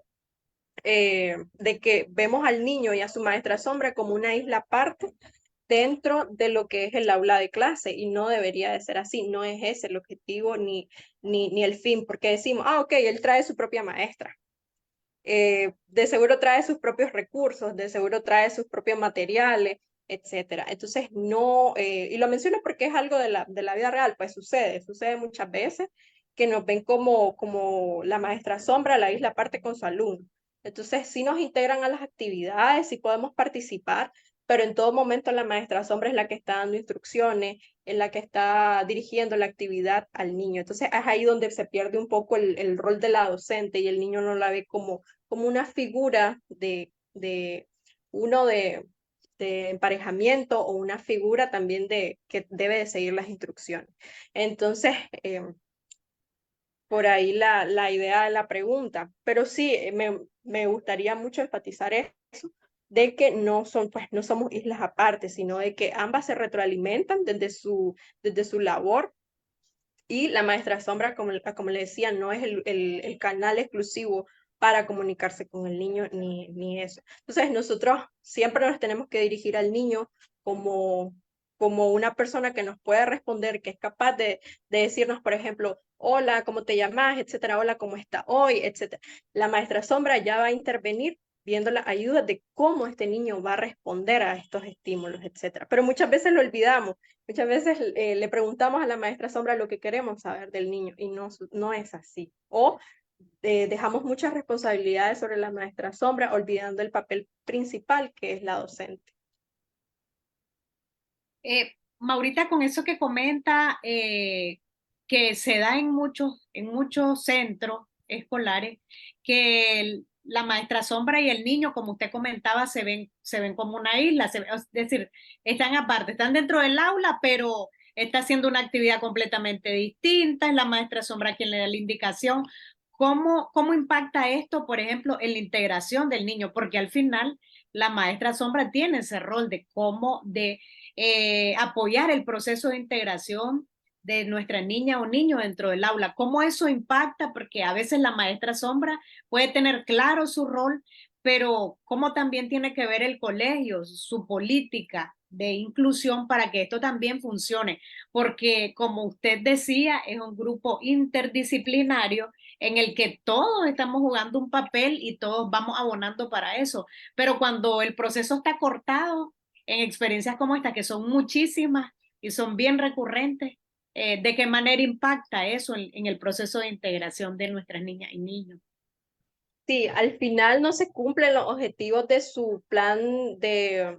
de que vemos al niño y a su maestra sombra como una isla aparte dentro de lo que es el aula de clase y no debería de ser así, no es ese el objetivo ni el fin, porque decimos, ah, ok, él trae su propia maestra. De seguro trae sus propios recursos, de seguro trae sus propios materiales, etcétera. Entonces, no, y lo menciono porque es algo de la vida real, pues sucede muchas veces que nos ven como la maestra sombra, la isla aparte con su alumno. Entonces, sí nos integran a las actividades, sí podemos participar, pero en todo momento la maestra sombra es la que está dando instrucciones, es la que está dirigiendo la actividad al niño. Entonces, es ahí donde se pierde un poco el rol de la docente y el niño no la ve como una figura de uno de emparejamiento o una figura también de que debe de seguir las instrucciones. Entonces, por ahí la idea de la pregunta, pero sí, me gustaría mucho enfatizar eso, de que no son, pues, no somos islas aparte, sino de que ambas se retroalimentan desde su labor y la maestra sombra, como le decía, no es el canal exclusivo para comunicarse con el niño ni eso. Entonces, nosotros siempre nos tenemos que dirigir al niño como, como una persona que nos puede responder, que es capaz de decirnos, por ejemplo, hola, ¿cómo te llamas? Etcétera, hola, ¿cómo está hoy? Etcétera. La maestra sombra ya va a intervenir viendo las ayudas de cómo este niño va a responder a estos estímulos, etcétera. Pero muchas veces lo olvidamos, muchas veces le preguntamos a la maestra sombra lo que queremos saber del niño y no es así. O dejamos muchas responsabilidades sobre la maestra sombra, olvidando el papel principal que es la docente. Maurita, con eso que comenta, que se da en muchos centros escolares, que la maestra sombra y el niño, como usted comentaba, se ven como una isla, es decir, están aparte, están dentro del aula, pero está haciendo una actividad completamente distinta, es la maestra sombra quien le da la indicación. ¿Cómo impacta esto, por ejemplo, en la integración del niño? Porque al final la maestra sombra tiene ese rol de apoyar el proceso de integración de nuestra niña o niño dentro del aula. ¿Cómo eso impacta? Porque a veces la maestra sombra puede tener claro su rol, pero cómo también tiene que ver el colegio, su política de inclusión para que esto también funcione. Porque como usted decía, es un grupo interdisciplinario en el que todos estamos jugando un papel y todos vamos abonando para eso. Pero cuando el proceso está cortado, en experiencias como esta, que son muchísimas y son bien recurrentes, ¿de qué manera impacta eso en el proceso de integración de nuestras niñas y niños? Sí, al final no se cumplen los objetivos de su plan de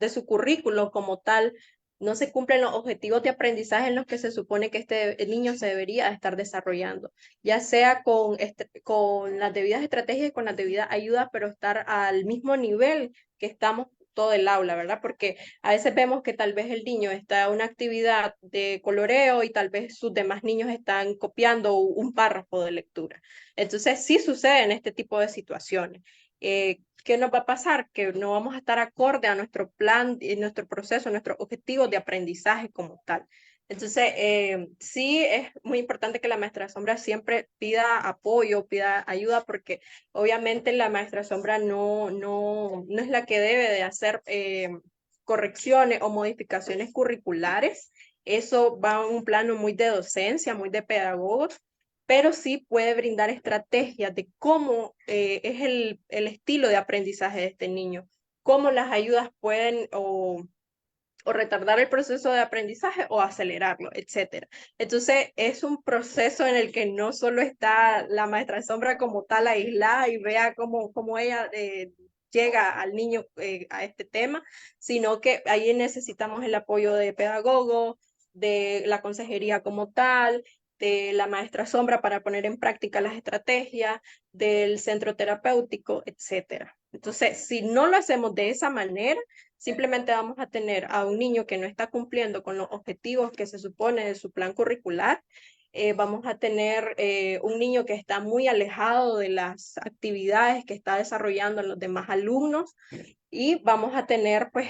su currículo como tal, no se cumplen los objetivos de aprendizaje en los que se supone que el niño se debería estar desarrollando, ya sea con las debidas estrategias y con las debidas ayudas, pero estar al mismo nivel que estamos todo el aula, ¿verdad? Porque a veces vemos que tal vez el niño está en una actividad de coloreo y tal vez sus demás niños están copiando un párrafo de lectura. Entonces, sí sucede en este tipo de situaciones. ¿Qué nos va a pasar? Que no vamos a estar acorde a nuestro plan, nuestro proceso, nuestros objetivos de aprendizaje como tal. Entonces, sí es muy importante que la maestra sombra siempre pida apoyo, pida ayuda, porque obviamente la maestra sombra no es la que debe de hacer correcciones o modificaciones curriculares. Eso va a un plano muy de docencia, muy de pedagogos, pero sí puede brindar estrategias de cómo es el estilo de aprendizaje de este niño, cómo las ayudas pueden o retardar el proceso de aprendizaje o acelerarlo, etcétera. Entonces, es un proceso en el que no solo está la maestra sombra como tal aislada y vea cómo ella llega al niño a este tema, sino que ahí necesitamos el apoyo de pedagogos, de la consejería como tal, de la maestra sombra para poner en práctica las estrategias, del centro terapéutico, etcétera. Entonces, si no lo hacemos de esa manera, simplemente vamos a tener a un niño que no está cumpliendo con los objetivos que se supone de su plan curricular. Vamos a tener un niño que está muy alejado de las actividades que está desarrollando los demás alumnos y vamos a tener, pues,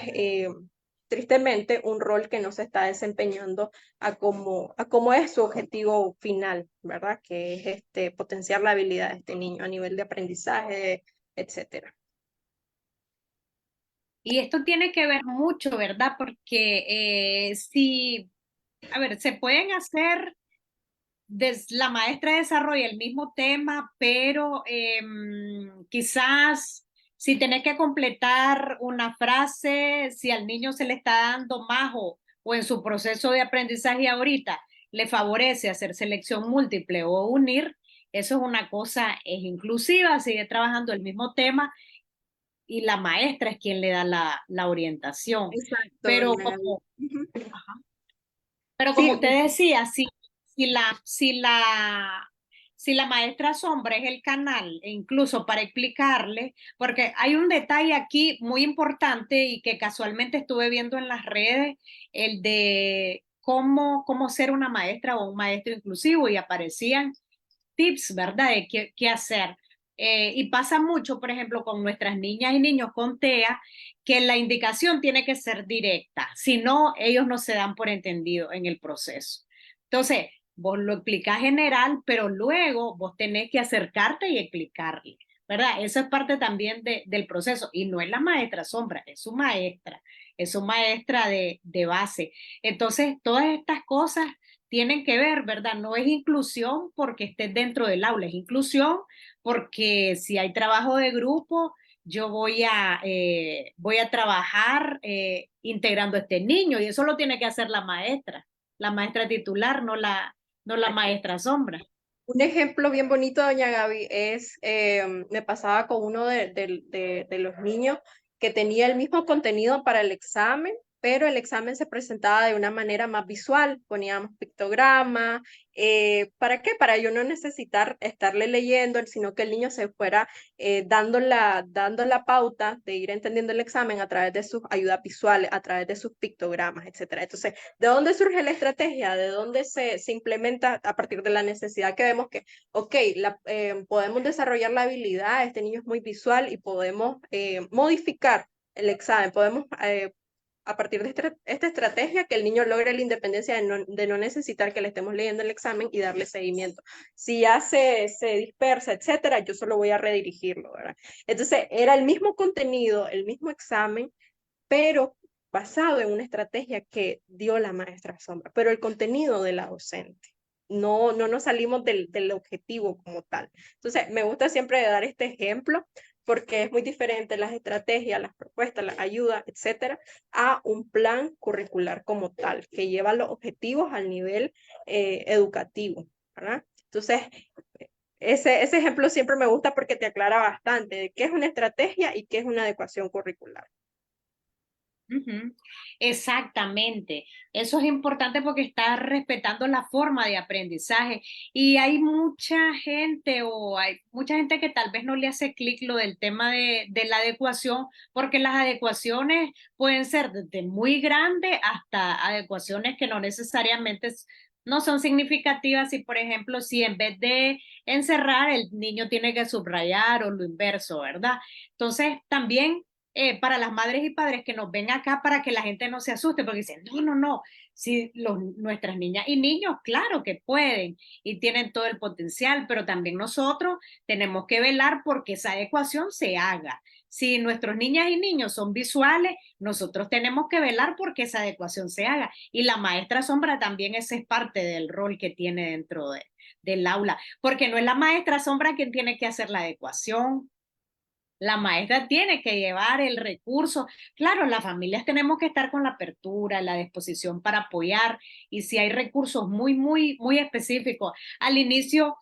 tristemente, un rol que no se está desempeñando a cómo es su objetivo final, ¿verdad? Que es potenciar la habilidad de este niño a nivel de aprendizaje, etcétera. Y esto tiene que ver mucho, ¿verdad? Porque si, a ver, se pueden hacer, la maestra desarrolla el mismo tema, pero quizás si tenés que completar una frase, si al niño se le está dando más o en su proceso de aprendizaje ahorita le favorece hacer selección múltiple o unir, eso es una cosa, es inclusiva, sigue trabajando el mismo tema y la maestra es quien le da la orientación. Exacto. Pero como, Ujú. pero como Sí, usted decía, si la, si la, si la maestra sombra es el canal, e incluso para explicarle, porque hay un detalle aquí muy importante y que casualmente estuve viendo en las redes, el de cómo ser una maestra o un maestro inclusivo y aparecían tips, ¿verdad? De qué hacer. Y pasa mucho, por ejemplo, con nuestras niñas y niños con TEA, que la indicación tiene que ser directa, si no, ellos no se dan por entendido en el proceso. Entonces, vos lo explicás general, pero luego vos tenés que acercarte y explicarle, ¿verdad? Eso es parte también del proceso y no es la maestra sombra, es su maestra de base. Entonces, todas estas cosas tienen que ver, ¿verdad? No es inclusión porque estés dentro del aula, es inclusión porque si hay trabajo de grupo, yo voy a trabajar integrando a este niño y eso lo tiene que hacer la maestra titular, no la maestra sombra. Un ejemplo bien bonito, doña Gaby, es, me pasaba con uno de los niños que tenía el mismo contenido para el examen, pero el examen se presentaba de una manera más visual. Poníamos pictogramas. ¿Para qué? Para yo no necesitar estarle leyendo, sino que el niño se fuera dando la pauta de ir entendiendo el examen a través de sus ayudas visuales, a través de sus pictogramas, etcétera. Entonces, ¿de dónde surge la estrategia? ¿De dónde se implementa? A partir de la necesidad que vemos que, ok, podemos desarrollar la habilidad, este niño es muy visual y podemos modificar el examen, podemos a partir de esta estrategia que el niño logre la independencia de no necesitar que le estemos leyendo el examen y darle seguimiento. Si ya se dispersa, etcétera, yo solo voy a redirigirlo, ¿verdad? Entonces, era el mismo contenido, el mismo examen, pero basado en una estrategia que dio la maestra sombra, pero el contenido de la docente. No nos salimos del objetivo como tal. Entonces, me gusta siempre dar este ejemplo porque es muy diferente las estrategias, las propuestas, las ayudas, etcétera, a un plan curricular como tal, que lleva los objetivos al nivel educativo, ¿verdad? Entonces, ese ejemplo siempre me gusta porque te aclara bastante de qué es una estrategia y qué es una adecuación curricular. Ujú. Exactamente. Eso es importante porque está respetando la forma de aprendizaje y hay mucha gente que tal vez no le hace clic lo del tema de la adecuación porque las adecuaciones pueden ser desde muy grandes hasta adecuaciones que no necesariamente no son significativas y por ejemplo si en vez de encerrar el niño tiene que subrayar o lo inverso, ¿verdad? Entonces también para las madres y padres que nos ven acá para que la gente no se asuste, porque dicen, no, si nuestras niñas y niños, claro que pueden y tienen todo el potencial, pero también nosotros tenemos que velar porque esa adecuación se haga. Si nuestros niñas y niños son visuales, nosotros tenemos que velar porque esa adecuación se haga. Y la maestra sombra también ese es parte del rol que tiene del aula, porque no es la maestra sombra quien tiene que hacer la adecuación, la maestra tiene que llevar el recurso. Claro, las familias tenemos que estar con la apertura, la disposición para apoyar y si hay recursos muy específicos. Al inicio,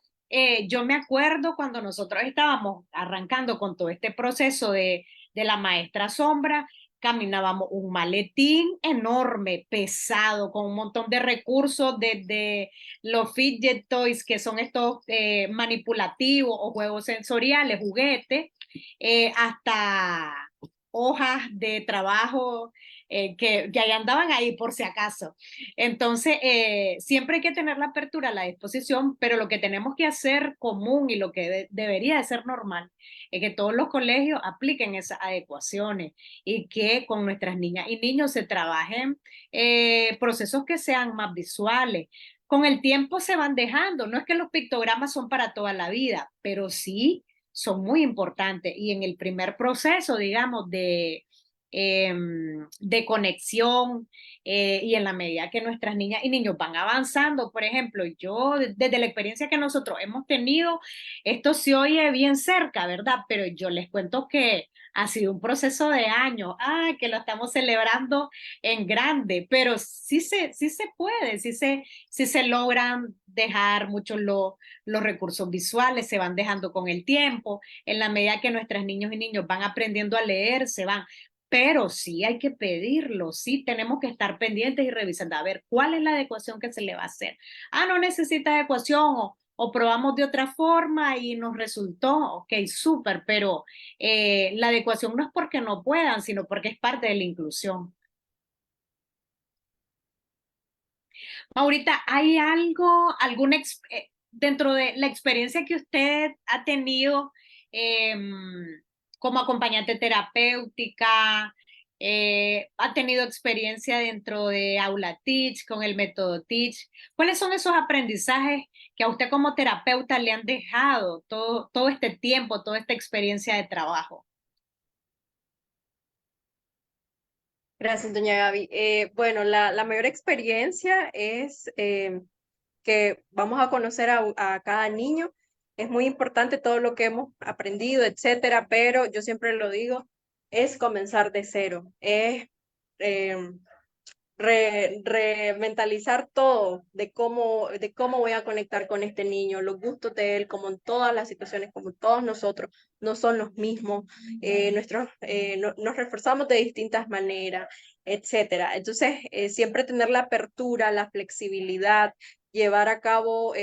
yo me acuerdo cuando nosotros estábamos arrancando con todo este proceso de la maestra sombra, caminábamos un maletín enorme, pesado, con un montón de recursos, desde los fidget toys, que son estos manipulativos o juegos sensoriales, juguetes, hasta hojas de trabajo que ahí andaban ahí por si acaso. Entonces, siempre hay que tener la apertura a la disposición, pero lo que tenemos que hacer común y lo que debería de ser normal es que todos los colegios apliquen esas adecuaciones y que con nuestras niñas y niños se trabajen procesos que sean más visuales. Con el tiempo se van dejando, no es que los pictogramas son para toda la vida, pero sí son muy importantes. Y en el primer proceso, digamos, de conexión y en la medida que nuestras niñas y niños van avanzando, por ejemplo, yo desde la experiencia que nosotros hemos tenido, esto se oye bien cerca, ¿verdad? Pero yo les cuento que ha sido un proceso de años, que lo estamos celebrando en grande, pero sí se puede, sí se logran dejar muchos los recursos visuales, se van dejando con el tiempo, en la medida que nuestros niños y niños van aprendiendo a leer, se van, pero sí hay que pedirlo, sí tenemos que estar pendientes y revisando, a ver, ¿cuál es la adecuación que se le va a hacer? No necesita adecuación o probamos de otra forma y nos resultó, ok, súper, pero la adecuación no es porque no puedan, sino porque es parte de la inclusión. Maurita, ¿hay algo, dentro de la experiencia que usted ha tenido como acompañante terapéutica, ha tenido experiencia dentro de Aula Teach, con el método Teach? ¿Cuáles son esos aprendizajes que a usted como terapeuta le han dejado todo este tiempo, toda esta experiencia de trabajo? Gracias, doña Gaby. Bueno, la mayor experiencia es que vamos a conocer a cada niño. Es muy importante todo lo que hemos aprendido, etcétera, pero yo siempre lo digo, es comenzar de cero, es rementalizar todo de cómo voy a conectar con este niño, los gustos de él, como en todas las situaciones, como todos nosotros, no son los mismos, nos reforzamos de distintas maneras, etcétera. Entonces, siempre tener la apertura, la flexibilidad, llevar a cabo,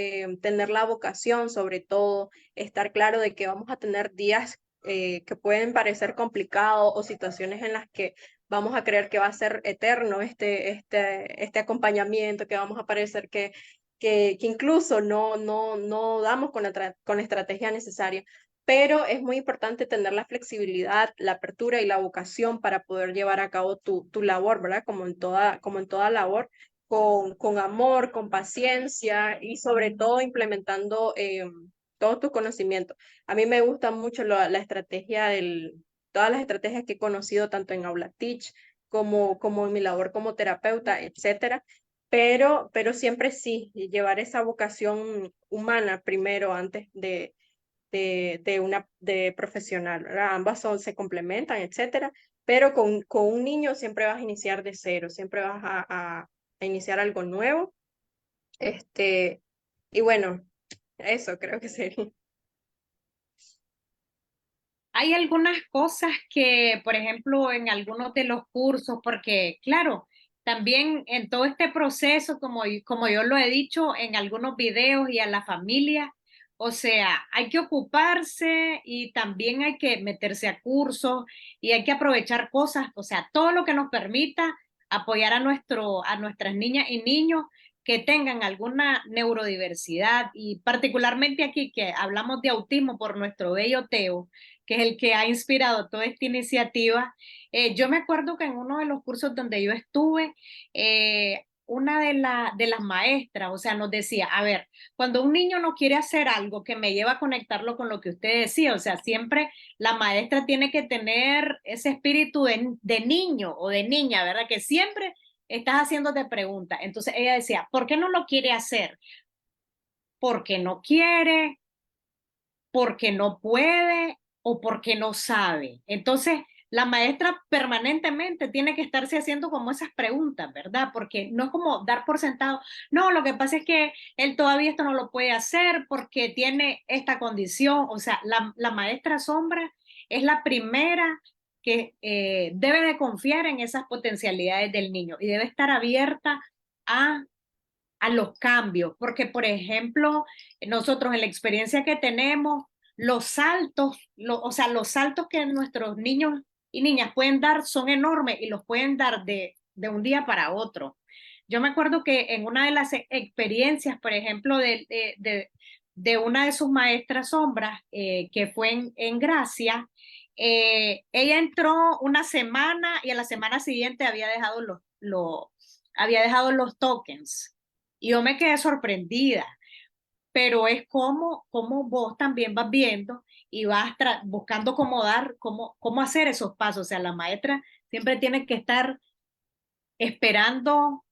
tener la vocación, sobre todo, estar claro de que vamos a tener días que pueden parecer complicados o situaciones en las que vamos a creer que va a ser eterno este acompañamiento, que vamos a parecer que incluso no damos con la estrategia necesaria. Pero es muy importante tener la flexibilidad, la apertura y la vocación para poder llevar a cabo tu labor, ¿verdad? Como en toda labor, con amor, con paciencia y sobre todo implementando todos tus conocimientos. A mí me gusta mucho la estrategia todas las estrategias que he conocido tanto en Aula Teach como en mi labor como terapeuta, etcétera. Pero siempre sí, llevar esa vocación humana primero antes de profesional, ¿verdad? Ambas se complementan, etcétera. Pero con un niño siempre vas a iniciar de cero, siempre vas a iniciar algo nuevo. Y bueno, eso creo que sería. Hay algunas cosas que, por ejemplo, en algunos de los cursos, porque claro, también en todo este proceso, como yo lo he dicho en algunos videos y a la familia, o sea, hay que ocuparse y también hay que meterse a cursos y hay que aprovechar cosas, o sea, todo lo que nos permita apoyar a nuestras niñas y niños que tengan alguna neurodiversidad y particularmente aquí que hablamos de autismo por nuestro bello Teo, que es el que ha inspirado toda esta iniciativa. Yo me acuerdo que en uno de los cursos donde yo estuve, una de las maestras, o sea, nos decía, a ver, cuando un niño no quiere hacer algo que me lleva a conectarlo con lo que usted decía, o sea, siempre la maestra tiene que tener ese espíritu de niño o de niña, ¿verdad? Que siempre estás haciéndote preguntas. Entonces ella decía, ¿por qué no lo quiere hacer? Porque no quiere, porque no puede o porque no sabe. Entonces, la maestra permanentemente tiene que estarse haciendo como esas preguntas, ¿verdad? Porque no es como dar por sentado, no, lo que pasa es que él todavía esto no lo puede hacer porque tiene esta condición. O sea, la maestra sombra es la primera que debe de confiar en esas potencialidades del niño y debe estar abierta a los cambios, porque por ejemplo, nosotros en la experiencia que tenemos, los saltos, o sea, los saltos que nuestros niños y niñas pueden dar son enormes y los pueden dar de un día para otro. Yo me acuerdo que en una de las experiencias, por ejemplo, de una de sus maestras sombras, que fue en Gracia, ella entró una semana y a la semana siguiente había dejado los tokens. Y yo me quedé sorprendida, pero es como vos también vas viendo y vas buscando cómo cómo hacer esos pasos. O sea, la maestra siempre tiene que estar esperando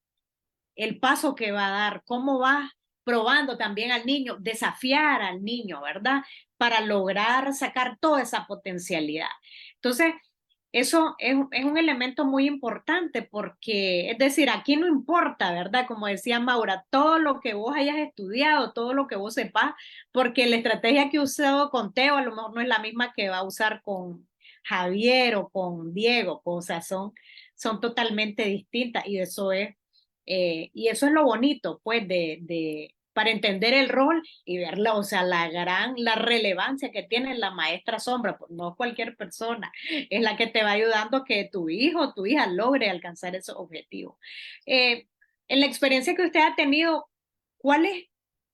el paso que va a dar, cómo va probando también al niño, desafiar al niño, ¿verdad? Para lograr sacar toda esa potencialidad. Entonces, eso es un elemento muy importante porque, es decir, aquí no importa, ¿verdad? Como decía Maura, todo lo que vos hayas estudiado, todo lo que vos sepas, porque la estrategia que usó con Teo a lo mejor no es la misma que va a usar con Javier o con Diego, o sea, son totalmente distintas y eso es lo bonito, pues, para entender el rol y verla, o sea, la relevancia que tiene la maestra sombra, pues no cualquier persona, es la que te va ayudando a que tu hijo o tu hija logre alcanzar esos objetivos. Eh, en la experiencia que usted ha tenido, ¿cuál es,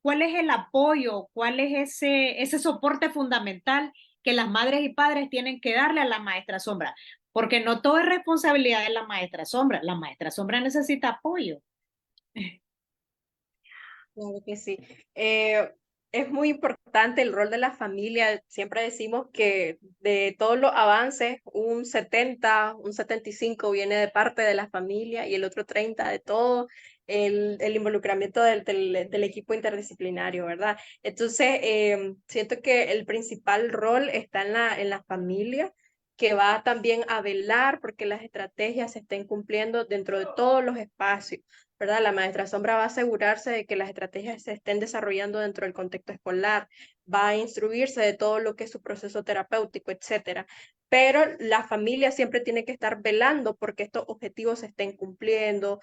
cuál es el apoyo, cuál es ese soporte fundamental que las madres y padres tienen que darle a la maestra sombra? Porque no todo es responsabilidad de la maestra sombra necesita apoyo. Claro que sí. Eh, Es muy importante el rol de la familia. Siempre decimos que de todos los avances, un 70, un 75 viene de parte de la familia y el otro 30 de todo el involucramiento del equipo interdisciplinario, ¿verdad? Entonces, siento que el principal rol está en la familia, que va también a velar porque las estrategias se estén cumpliendo dentro de todos los espacios. ¿Verdad? La maestra sombra va a asegurarse de que las estrategias se estén desarrollando dentro del contexto escolar, va a instruirse de todo lo que es su proceso terapéutico, etcétera. Pero la familia siempre tiene que estar velando porque estos objetivos se estén cumpliendo,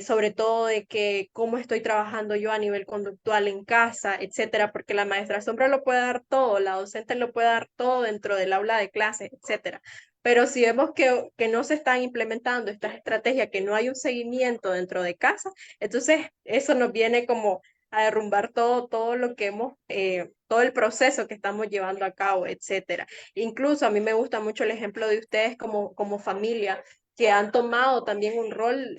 sobre todo de que cómo estoy trabajando yo a nivel conductual en casa, etcétera, porque la maestra sombra lo puede dar todo, la docente lo puede dar todo dentro del aula de clase, etcétera. Pero si vemos que no se están implementando estas estrategias, que no hay un seguimiento dentro de casa, entonces eso nos viene como a derrumbar todo lo que hemos, todo el proceso que estamos llevando a cabo, etcétera. Incluso a mí me gusta mucho el ejemplo de ustedes como familia, que han tomado también un rol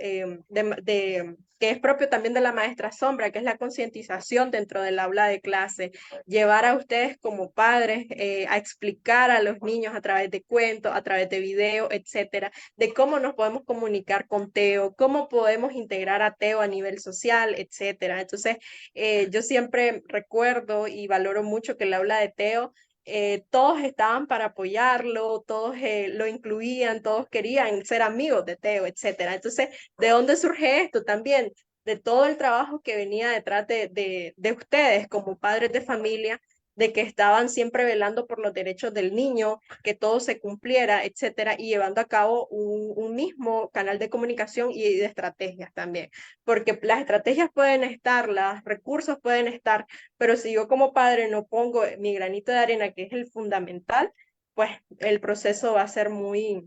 que es propio también de la maestra sombra, que es la concientización dentro del aula de clase, llevar a ustedes como padres a explicar a los niños a través de cuentos, a través de videos, etcétera, de cómo nos podemos comunicar con Teo, cómo podemos integrar a Teo a nivel social, etcétera. Entonces, yo siempre recuerdo y valoro mucho que el aula de Teo todos estaban para apoyarlo, todos lo incluían, todos querían ser amigos de Teo, etcétera. Entonces, ¿de dónde surge esto también? De todo el trabajo que venía detrás de ustedes como padres de familia, de que estaban siempre velando por los derechos del niño, que todo se cumpliera, etcétera, y llevando a cabo un mismo canal de comunicación y de estrategias también. Porque las estrategias pueden estar, los recursos pueden estar, pero si yo como padre no pongo mi granito de arena, que es el fundamental, pues el proceso va a ser muy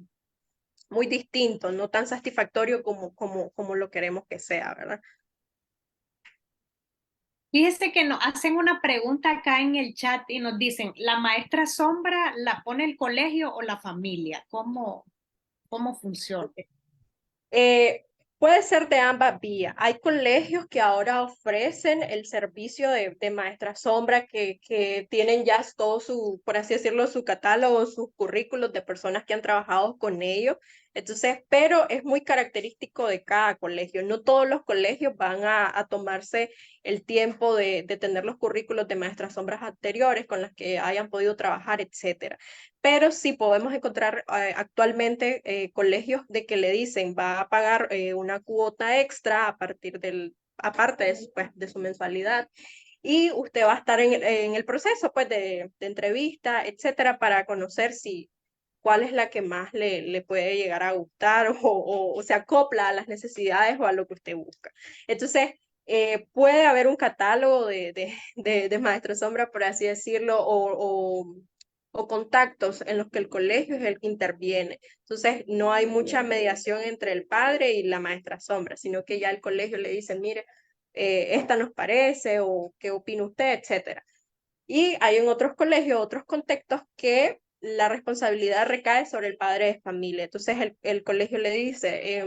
distinto, no tan satisfactorio como lo queremos que sea, ¿verdad? Fíjese que nos hacen una pregunta acá en el chat y nos dicen, ¿la maestra sombra la pone el colegio o la familia? ¿Cómo funciona? Okay. Eh, Puede ser de ambas vías. Hay colegios que ahora ofrecen el servicio de maestra sombra que tienen ya todo su, por así decirlo, su catálogo, sus currículos de personas que han trabajado con ellos. Entonces, pero es muy característico de cada colegio. No todos los colegios van a tomarse el tiempo de tener los currículos de maestras sombras anteriores con las que hayan podido trabajar, etcétera. Pero sí podemos encontrar actualmente colegios de que le dicen va a pagar una cuota extra a partir aparte de su mensualidad y usted va a estar en el proceso pues de entrevista, etcétera, para conocer si cuál es la que más le puede llegar a gustar o se acopla a las necesidades o a lo que usted busca. Entonces, puede haber un catálogo de maestros sombra, por así decirlo, o contactos en los que el colegio es el que interviene. Entonces, no hay mucha mediación entre el padre y la maestra sombra, sino que ya el colegio le dice, mire, esta nos parece o qué opina usted, etcétera. Y hay en otros colegios, otros contextos que la responsabilidad recae sobre el padre de familia. Entonces el colegio le dice,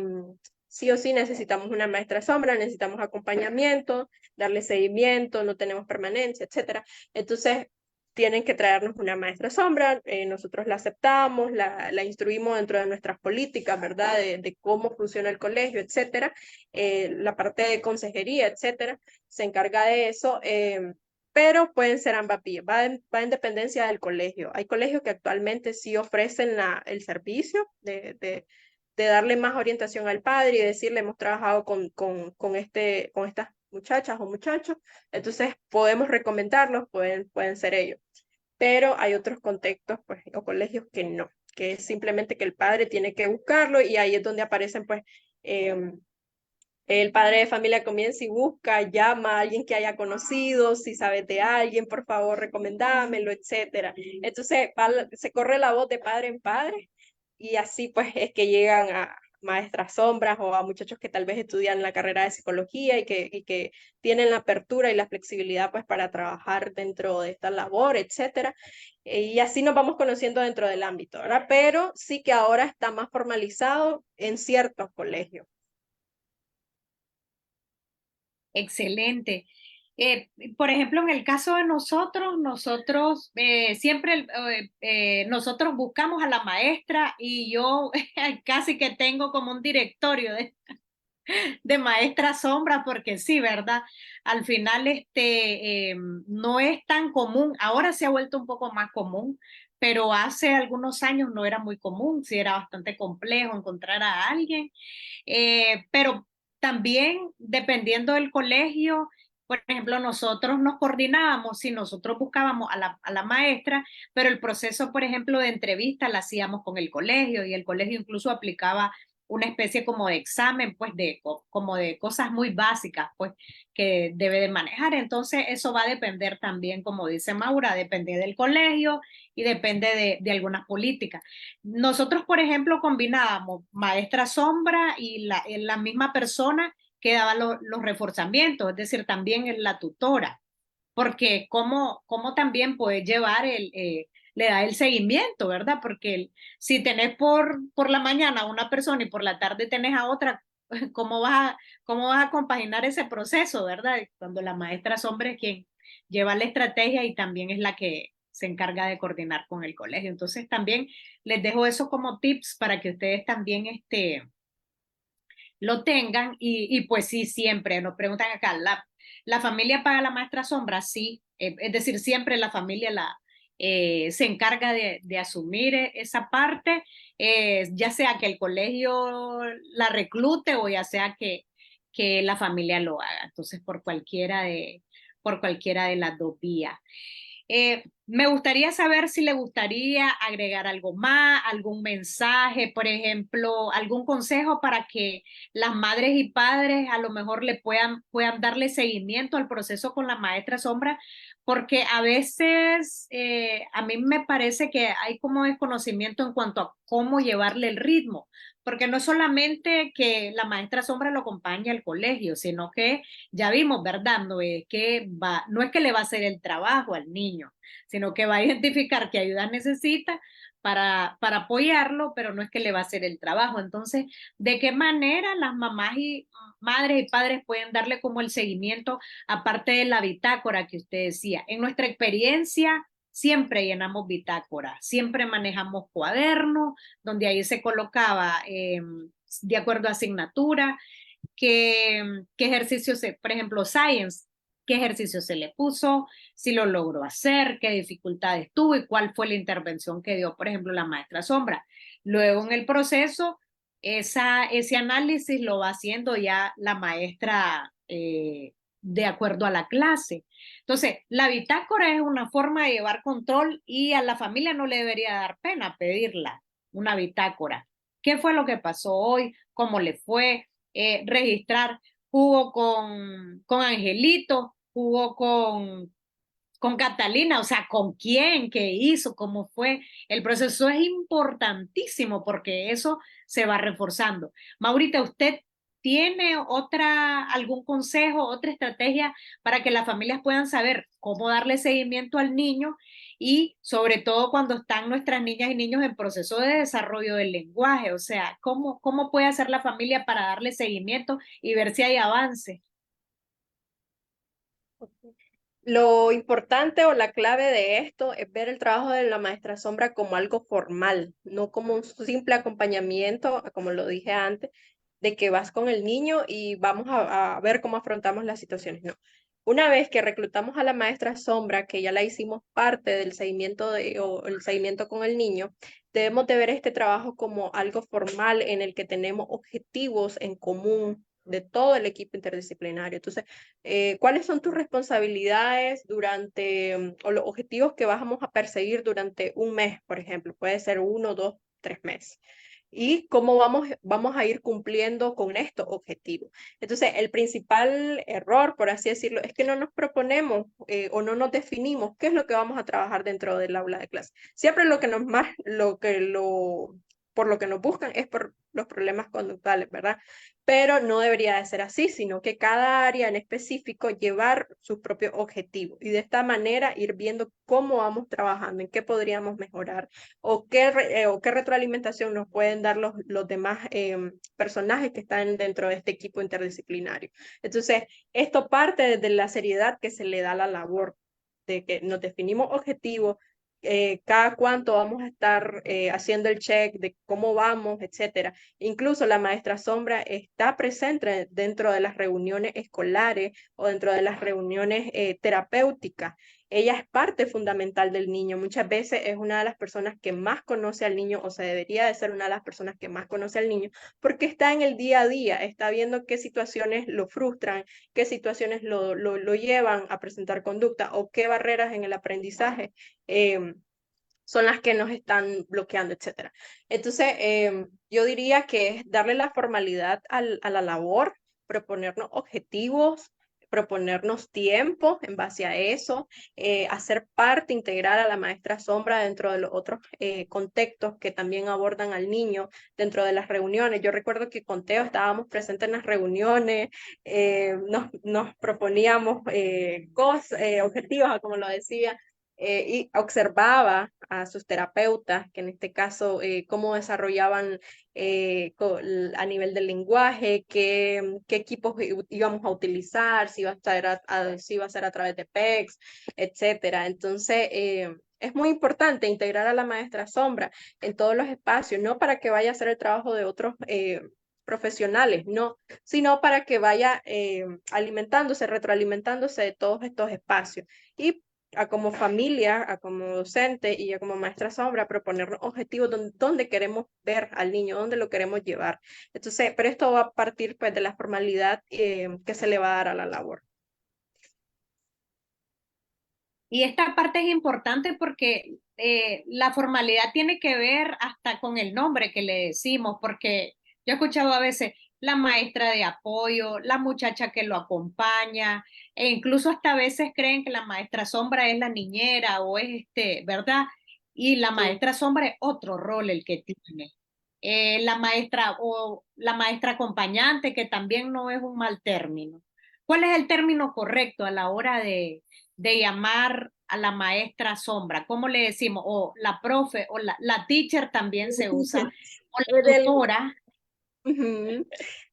sí o sí necesitamos una maestra sombra, necesitamos acompañamiento, darle seguimiento, no tenemos permanencia, etcétera. Entonces tienen que traernos una maestra sombra, nosotros la aceptamos, la instruimos dentro de nuestras políticas, ¿verdad? De cómo funciona el colegio, etcétera. La parte de consejería, etcétera, se encarga de eso. Pero pueden ser ambas vías, va en dependencia del colegio. Hay colegios que actualmente sí ofrecen el servicio de darle más orientación al padre y decirle, hemos trabajado con estas muchachas o muchachos, entonces podemos recomendarlos, pueden ser ellos. Pero hay otros contextos pues, o colegios que no, que es simplemente que el padre tiene que buscarlo y ahí es donde aparecen pues el padre de familia comienza y busca, llama a alguien que haya conocido, si sabes de alguien, por favor, recomendámelo, etcétera. Entonces se corre la voz de padre en padre y así pues es que llegan a maestras sombras o a muchachos que tal vez estudian la carrera de psicología y que tienen la apertura y la flexibilidad pues para trabajar dentro de esta labor, etcétera. Y así nos vamos conociendo dentro del ámbito, ¿verdad? Pero sí que ahora está más formalizado en ciertos colegios. Excelente. Por ejemplo, en el caso de nosotros siempre nosotros buscamos a la maestra y yo casi que tengo como un directorio de maestra sombra, porque sí, ¿verdad? Al final no es tan común, ahora se ha vuelto un poco más común, pero hace algunos años no era muy común, sí era bastante complejo encontrar a alguien, pero también dependiendo del colegio, por ejemplo, nosotros nos coordinábamos, si nosotros buscábamos a la maestra, pero el proceso, por ejemplo, de entrevista la hacíamos con el colegio y el colegio incluso aplicaba una especie como de examen, pues como de cosas muy básicas, pues que debe de manejar. Entonces, eso va a depender también, como dice Maura, depende del colegio y depende de algunas políticas. Nosotros, por ejemplo, combinábamos maestra sombra y la misma persona que daba los reforzamientos, es decir, también en la tutora, porque cómo también puedes llevar le da el seguimiento, ¿verdad? Porque si tenés por la mañana a una persona y por la tarde tenés a otra, cómo vas a compaginar ese proceso, ¿verdad? Cuando la maestra sombra es quien lleva la estrategia y también es la que se encarga de coordinar con el colegio. Entonces también les dejo eso como tips para que ustedes también lo tengan y pues sí, siempre nos preguntan acá, ¿la familia paga la maestra sombra? Sí, es decir, siempre la familia se encarga de asumir esa parte, ya sea que el colegio la reclute o ya sea que la familia lo haga. Entonces, por cualquiera de las dos vías. Me gustaría saber si le gustaría agregar algo más, algún mensaje, por ejemplo, algún consejo para que las madres y padres a lo mejor puedan darle seguimiento al proceso con la maestra sombra, porque a veces a mí me parece que hay como desconocimiento en cuanto a cómo llevarle el ritmo, porque no es solamente que la maestra sombra lo acompañe al colegio, sino que ya vimos, ¿verdad? No es que le va a hacer el trabajo al niño, sino que va a identificar qué ayuda necesita para apoyarlo, pero no es que le va a hacer el trabajo. Entonces, ¿de qué manera las mamás y madres y padres pueden darle como el seguimiento, aparte de la bitácora que usted decía? En nuestra experiencia, siempre llenamos bitácora, siempre manejamos cuadernos, donde ahí se colocaba de acuerdo a asignatura qué ejercicio por ejemplo, Science, qué ejercicio se le puso, si lo logró hacer, qué dificultades tuvo y cuál fue la intervención que dio, por ejemplo, la maestra Sombra. Luego en el proceso, ese análisis lo va haciendo ya la maestra de acuerdo a la clase. Entonces, la bitácora es una forma de llevar control y a la familia no le debería dar pena pedirla, una bitácora. ¿Qué fue lo que pasó hoy? ¿Cómo le fue? Registrar, jugó con Angelito, jugó con Catalina, o sea, con quién, qué hizo, cómo fue. El proceso es importantísimo porque eso se va reforzando. Maurita, ¿usted tiene algún consejo, otra estrategia para que las familias puedan saber cómo darle seguimiento al niño y sobre todo cuando están nuestras niñas y niños en proceso de desarrollo del lenguaje? O sea, ¿cómo puede hacer la familia para darle seguimiento y ver si hay avance? Lo importante o la clave de esto es ver el trabajo de la maestra sombra como algo formal, no como un simple acompañamiento, como lo dije antes, de que vas con el niño y vamos a ver cómo afrontamos las situaciones. No. Una vez que reclutamos a la maestra sombra, que ya la hicimos parte del seguimiento o el seguimiento con el niño, debemos de ver este trabajo como algo formal en el que tenemos objetivos en común de todo el equipo interdisciplinario. Entonces, ¿cuáles son tus responsabilidades durante, o los objetivos que vamos a perseguir durante un mes, por ejemplo? Puede ser 1, 2, 3 meses. Y cómo vamos a ir cumpliendo con estos objetivos. Entonces, el principal error, por así decirlo, es que no nos proponemos o no nos definimos qué es lo que vamos a trabajar dentro del aula de clase. Siempre lo que por lo que nos buscan es por los problemas conductuales, ¿verdad? Pero no debería de ser así, sino que cada área en específico llevar sus propios objetivos y de esta manera ir viendo cómo vamos trabajando, en qué podríamos mejorar o qué retroalimentación nos pueden dar los demás personajes que están dentro de este equipo interdisciplinario. Entonces, esto parte desde la seriedad que se le da a la labor, de que nos definimos objetivos, cada cuánto vamos a estar haciendo el check de cómo vamos, etcétera. Incluso la maestra Sombra está presente dentro de las reuniones escolares o dentro de las reuniones terapéuticas. Ella es parte fundamental del niño. Muchas veces es una de las personas que más conoce al niño, o se debería de ser una de las personas que más conoce al niño, porque está en el día a día, está viendo qué situaciones lo frustran, qué situaciones lo llevan a presentar conducta o qué barreras en el aprendizaje son las que nos están bloqueando, etcétera. Entonces, yo diría que es darle la formalidad a la labor, proponernos objetivos, proponernos tiempo en base a eso, hacer parte integral a la maestra Sombra dentro de los otros contextos que también abordan al niño dentro de las reuniones. Yo recuerdo que con Teo estábamos presentes en las reuniones, nos proponíamos cosas, objetivos, como lo decía, y observaba a sus terapeutas, que en este caso, cómo desarrollaban a nivel del lenguaje, qué equipos íbamos a utilizar, si iba a ser si iba a ser a través de PECs, etcétera. Entonces, es muy importante integrar a la maestra Sombra en todos los espacios, no para que vaya a hacer el trabajo de otros profesionales, no, sino para que vaya alimentándose, retroalimentándose de todos estos espacios. Y a como familia, a como docente y a como maestra Sombra, proponernos objetivos donde queremos ver al niño, dónde lo queremos llevar. Entonces, pero esto va a partir pues de la formalidad que se le va a dar a la labor. Y esta parte es importante porque la formalidad tiene que ver hasta con el nombre que le decimos, porque yo he escuchado a veces la maestra de apoyo, la muchacha que lo acompaña, e incluso hasta a veces creen que la maestra sombra es la niñera o es ¿verdad? Y la Sí. maestra sombra es otro rol el que tiene. La maestra o la maestra acompañante, que también no es un mal término. ¿Cuál es el término correcto a la hora de llamar a la maestra sombra? ¿Cómo le decimos? O la profe, o la teacher también se usa, o la Del, tutora. ujú.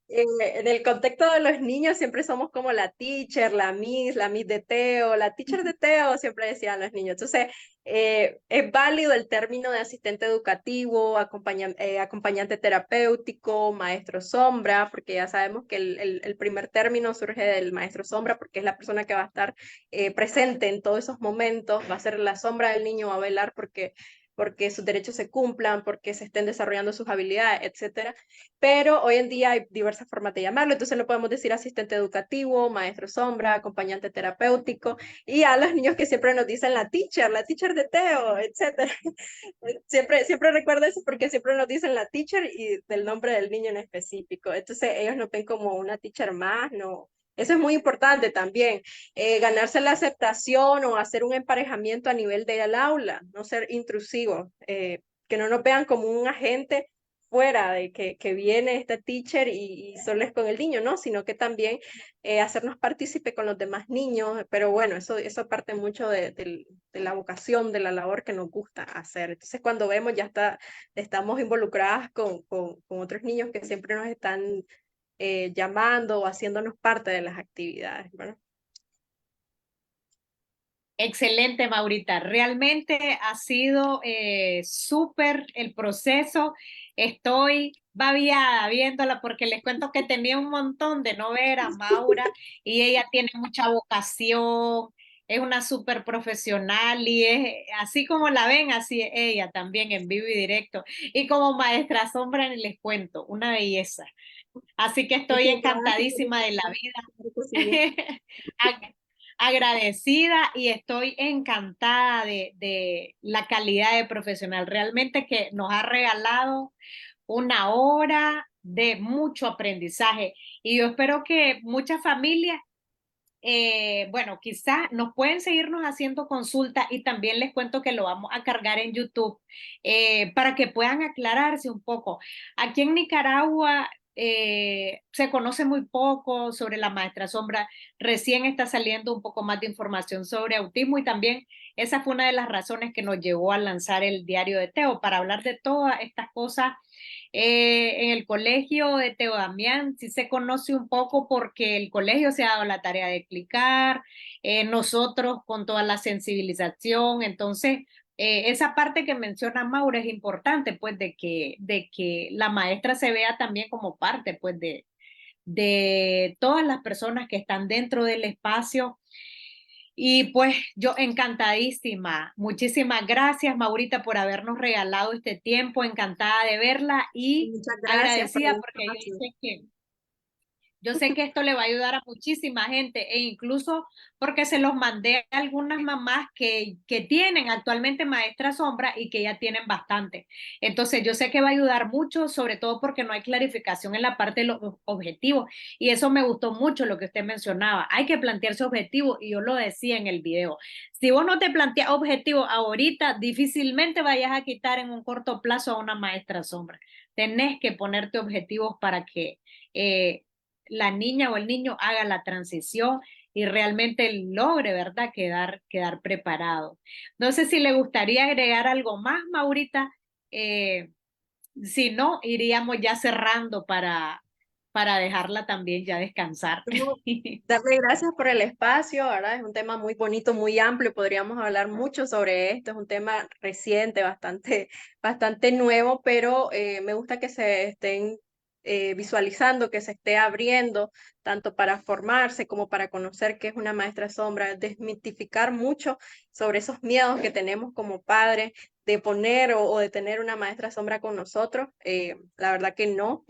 En el contexto de los niños siempre somos como la teacher, la miss de Teo, la teacher de Teo, siempre decían los niños. Entonces, es válido el término de asistente educativo, acompañante terapéutico, maestro sombra, porque ya sabemos que el primer término surge del maestro sombra, porque es la persona que va a estar presente en todos esos momentos, va a ser la sombra del niño, va a velar porque sus derechos se cumplan, porque se estén desarrollando sus habilidades, etcétera. Pero hoy en día hay diversas formas de llamarlo, entonces lo podemos decir asistente educativo, maestro sombra, acompañante terapéutico, y a los niños que siempre nos dicen la teacher de Teo, etcétera. Siempre recuerdo eso porque siempre nos dicen la teacher y del nombre del niño en específico. Entonces ellos nos ven como una teacher más, no. Eso es muy importante también, ganarse la aceptación o hacer un emparejamiento a nivel del aula, no ser intrusivo, que no nos vean como un agente fuera de que viene este teacher y solo es con el niño, ¿no? Sino que también hacernos partícipe con los demás niños, pero bueno, eso parte mucho de la vocación, de la labor que nos gusta hacer. Entonces, cuando vemos, estamos involucradas con otros niños que siempre nos están llamando o haciéndonos parte de las actividades, ¿verdad? Excelente, Maurita. Realmente ha sido súper el proceso. Estoy babiada viéndola porque les cuento que tenía un montón de no ver a Maura y ella tiene mucha vocación, es una súper profesional y es así como la ven, así es ella también en vivo y directo. Y como maestra sombra, ni les cuento, una belleza. Así que estoy Muchas gracias, encantadísima de la vida. sí. Agradecida y estoy encantada de la calidad de profesional. Realmente que nos ha regalado una hora de mucho aprendizaje y yo espero que muchas familias bueno, quizás nos pueden seguirnos haciendo consulta y también les cuento que lo vamos a cargar en YouTube para que puedan aclararse un poco. Aquí en Nicaragua se conoce muy poco sobre la maestra sombra, recién está saliendo un poco más de información sobre autismo y también esa fue una de las razones que nos llevó a lanzar el diario de Teo para hablar de todas estas cosas en el colegio de Teo Damián sí se conoce un poco porque el colegio se ha dado la tarea de explicar, nosotros con toda la sensibilización, entonces esa parte que menciona Maura es importante, pues de que la maestra se vea también como parte, pues de todas las personas que están dentro del espacio. Y pues yo encantadísima. Muchísimas gracias, Maurita, por habernos regalado este tiempo. Encantada de verla y Muchas gracias por agradecida el porque espacio. yo sé que esto le va a ayudar a muchísima gente e incluso porque se los mandé a algunas mamás que tienen actualmente maestra sombra y que ya tienen bastante. Entonces yo sé que va a ayudar mucho, sobre todo porque no hay clarificación en la parte de los objetivos. Y eso me gustó mucho lo que usted mencionaba. Hay que plantearse objetivos y yo lo decía en el video. Si vos no te planteas objetivos ahorita, difícilmente vayas a quitar en un corto plazo a una maestra sombra. Tenés que ponerte objetivos para que la niña o el niño haga la transición y realmente logre, ¿verdad? Quedar preparado. No sé si le gustaría agregar algo más, Maurita. Eh, si no, iríamos ya cerrando para dejarla también ya descansar. No, darle gracias por el espacio, ¿verdad? Es un tema muy bonito, muy amplio, podríamos hablar mucho sobre esto, es un tema reciente, bastante nuevo, pero me gusta que se estén visualizando, que se esté abriendo, tanto para formarse como para conocer qué es una maestra sombra, desmitificar mucho sobre esos miedos que tenemos como padres de poner o de tener una maestra sombra con nosotros. La verdad que no,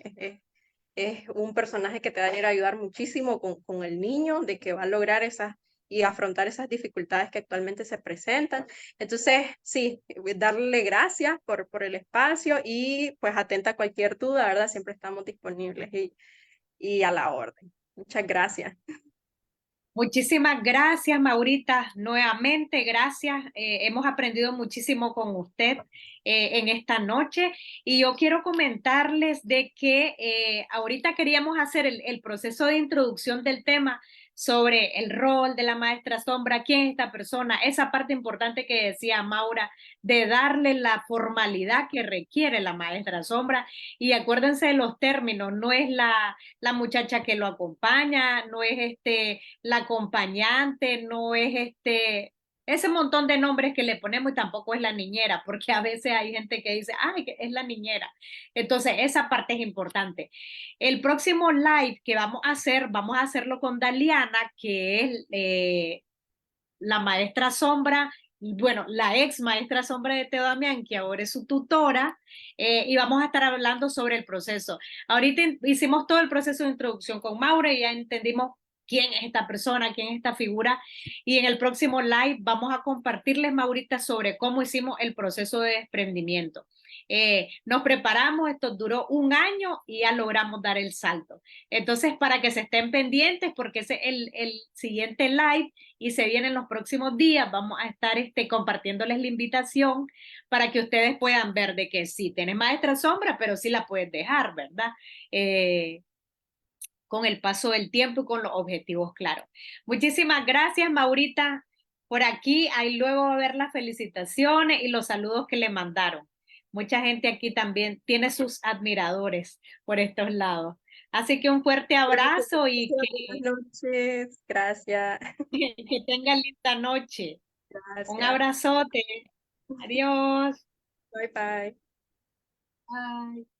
es un personaje que te va a ir a ayudar muchísimo con el niño, de que va a lograr esas y afrontar esas dificultades que actualmente se presentan. Entonces, sí, darle gracias por el espacio y pues atenta a cualquier duda, ¿verdad? Siempre estamos disponibles y a la orden. Muchas gracias. Muchísimas gracias, Maurita. Nuevamente, gracias. Hemos aprendido muchísimo con usted en esta noche y yo quiero comentarles de que ahorita queríamos hacer el proceso de introducción del tema sobre el rol de la maestra sombra, quién es esta persona, esa parte importante que decía Maura, de darle la formalidad que requiere la maestra sombra. Y acuérdense de los términos, no es la muchacha que lo acompaña, no es la acompañante, no es ese montón de nombres que le ponemos y tampoco es la niñera, porque a veces hay gente que dice, ay, que es la niñera. Entonces, esa parte es importante. El próximo live que vamos a hacerlo con Daliana, que es la maestra sombra, bueno, la ex maestra sombra de Teo Damián, que ahora es su tutora, y vamos a estar hablando sobre el proceso. Ahorita hicimos todo el proceso de introducción con Maura y ya entendimos quién es esta persona, quién es esta figura, y en el próximo live vamos a compartirles, Maurita, sobre cómo hicimos el proceso de desprendimiento. Nos preparamos, esto duró un año y ya logramos dar el salto. Entonces, para que se estén pendientes, porque ese es el siguiente live y se vienen los próximos días, vamos a estar compartiéndoles la invitación para que ustedes puedan ver de que sí, tienes maestra sombra, pero sí la puedes dejar, ¿verdad? Con el paso del tiempo y con los objetivos claros. Muchísimas gracias, Maurita, por aquí. Ahí luego va a ver las felicitaciones y los saludos que le mandaron. Mucha gente aquí también tiene sus admiradores por estos lados. Así que un fuerte abrazo y Buenas noches, gracias. que tengan linda noche. Un Gracias. abrazote. Adiós. Bye bye. Bye.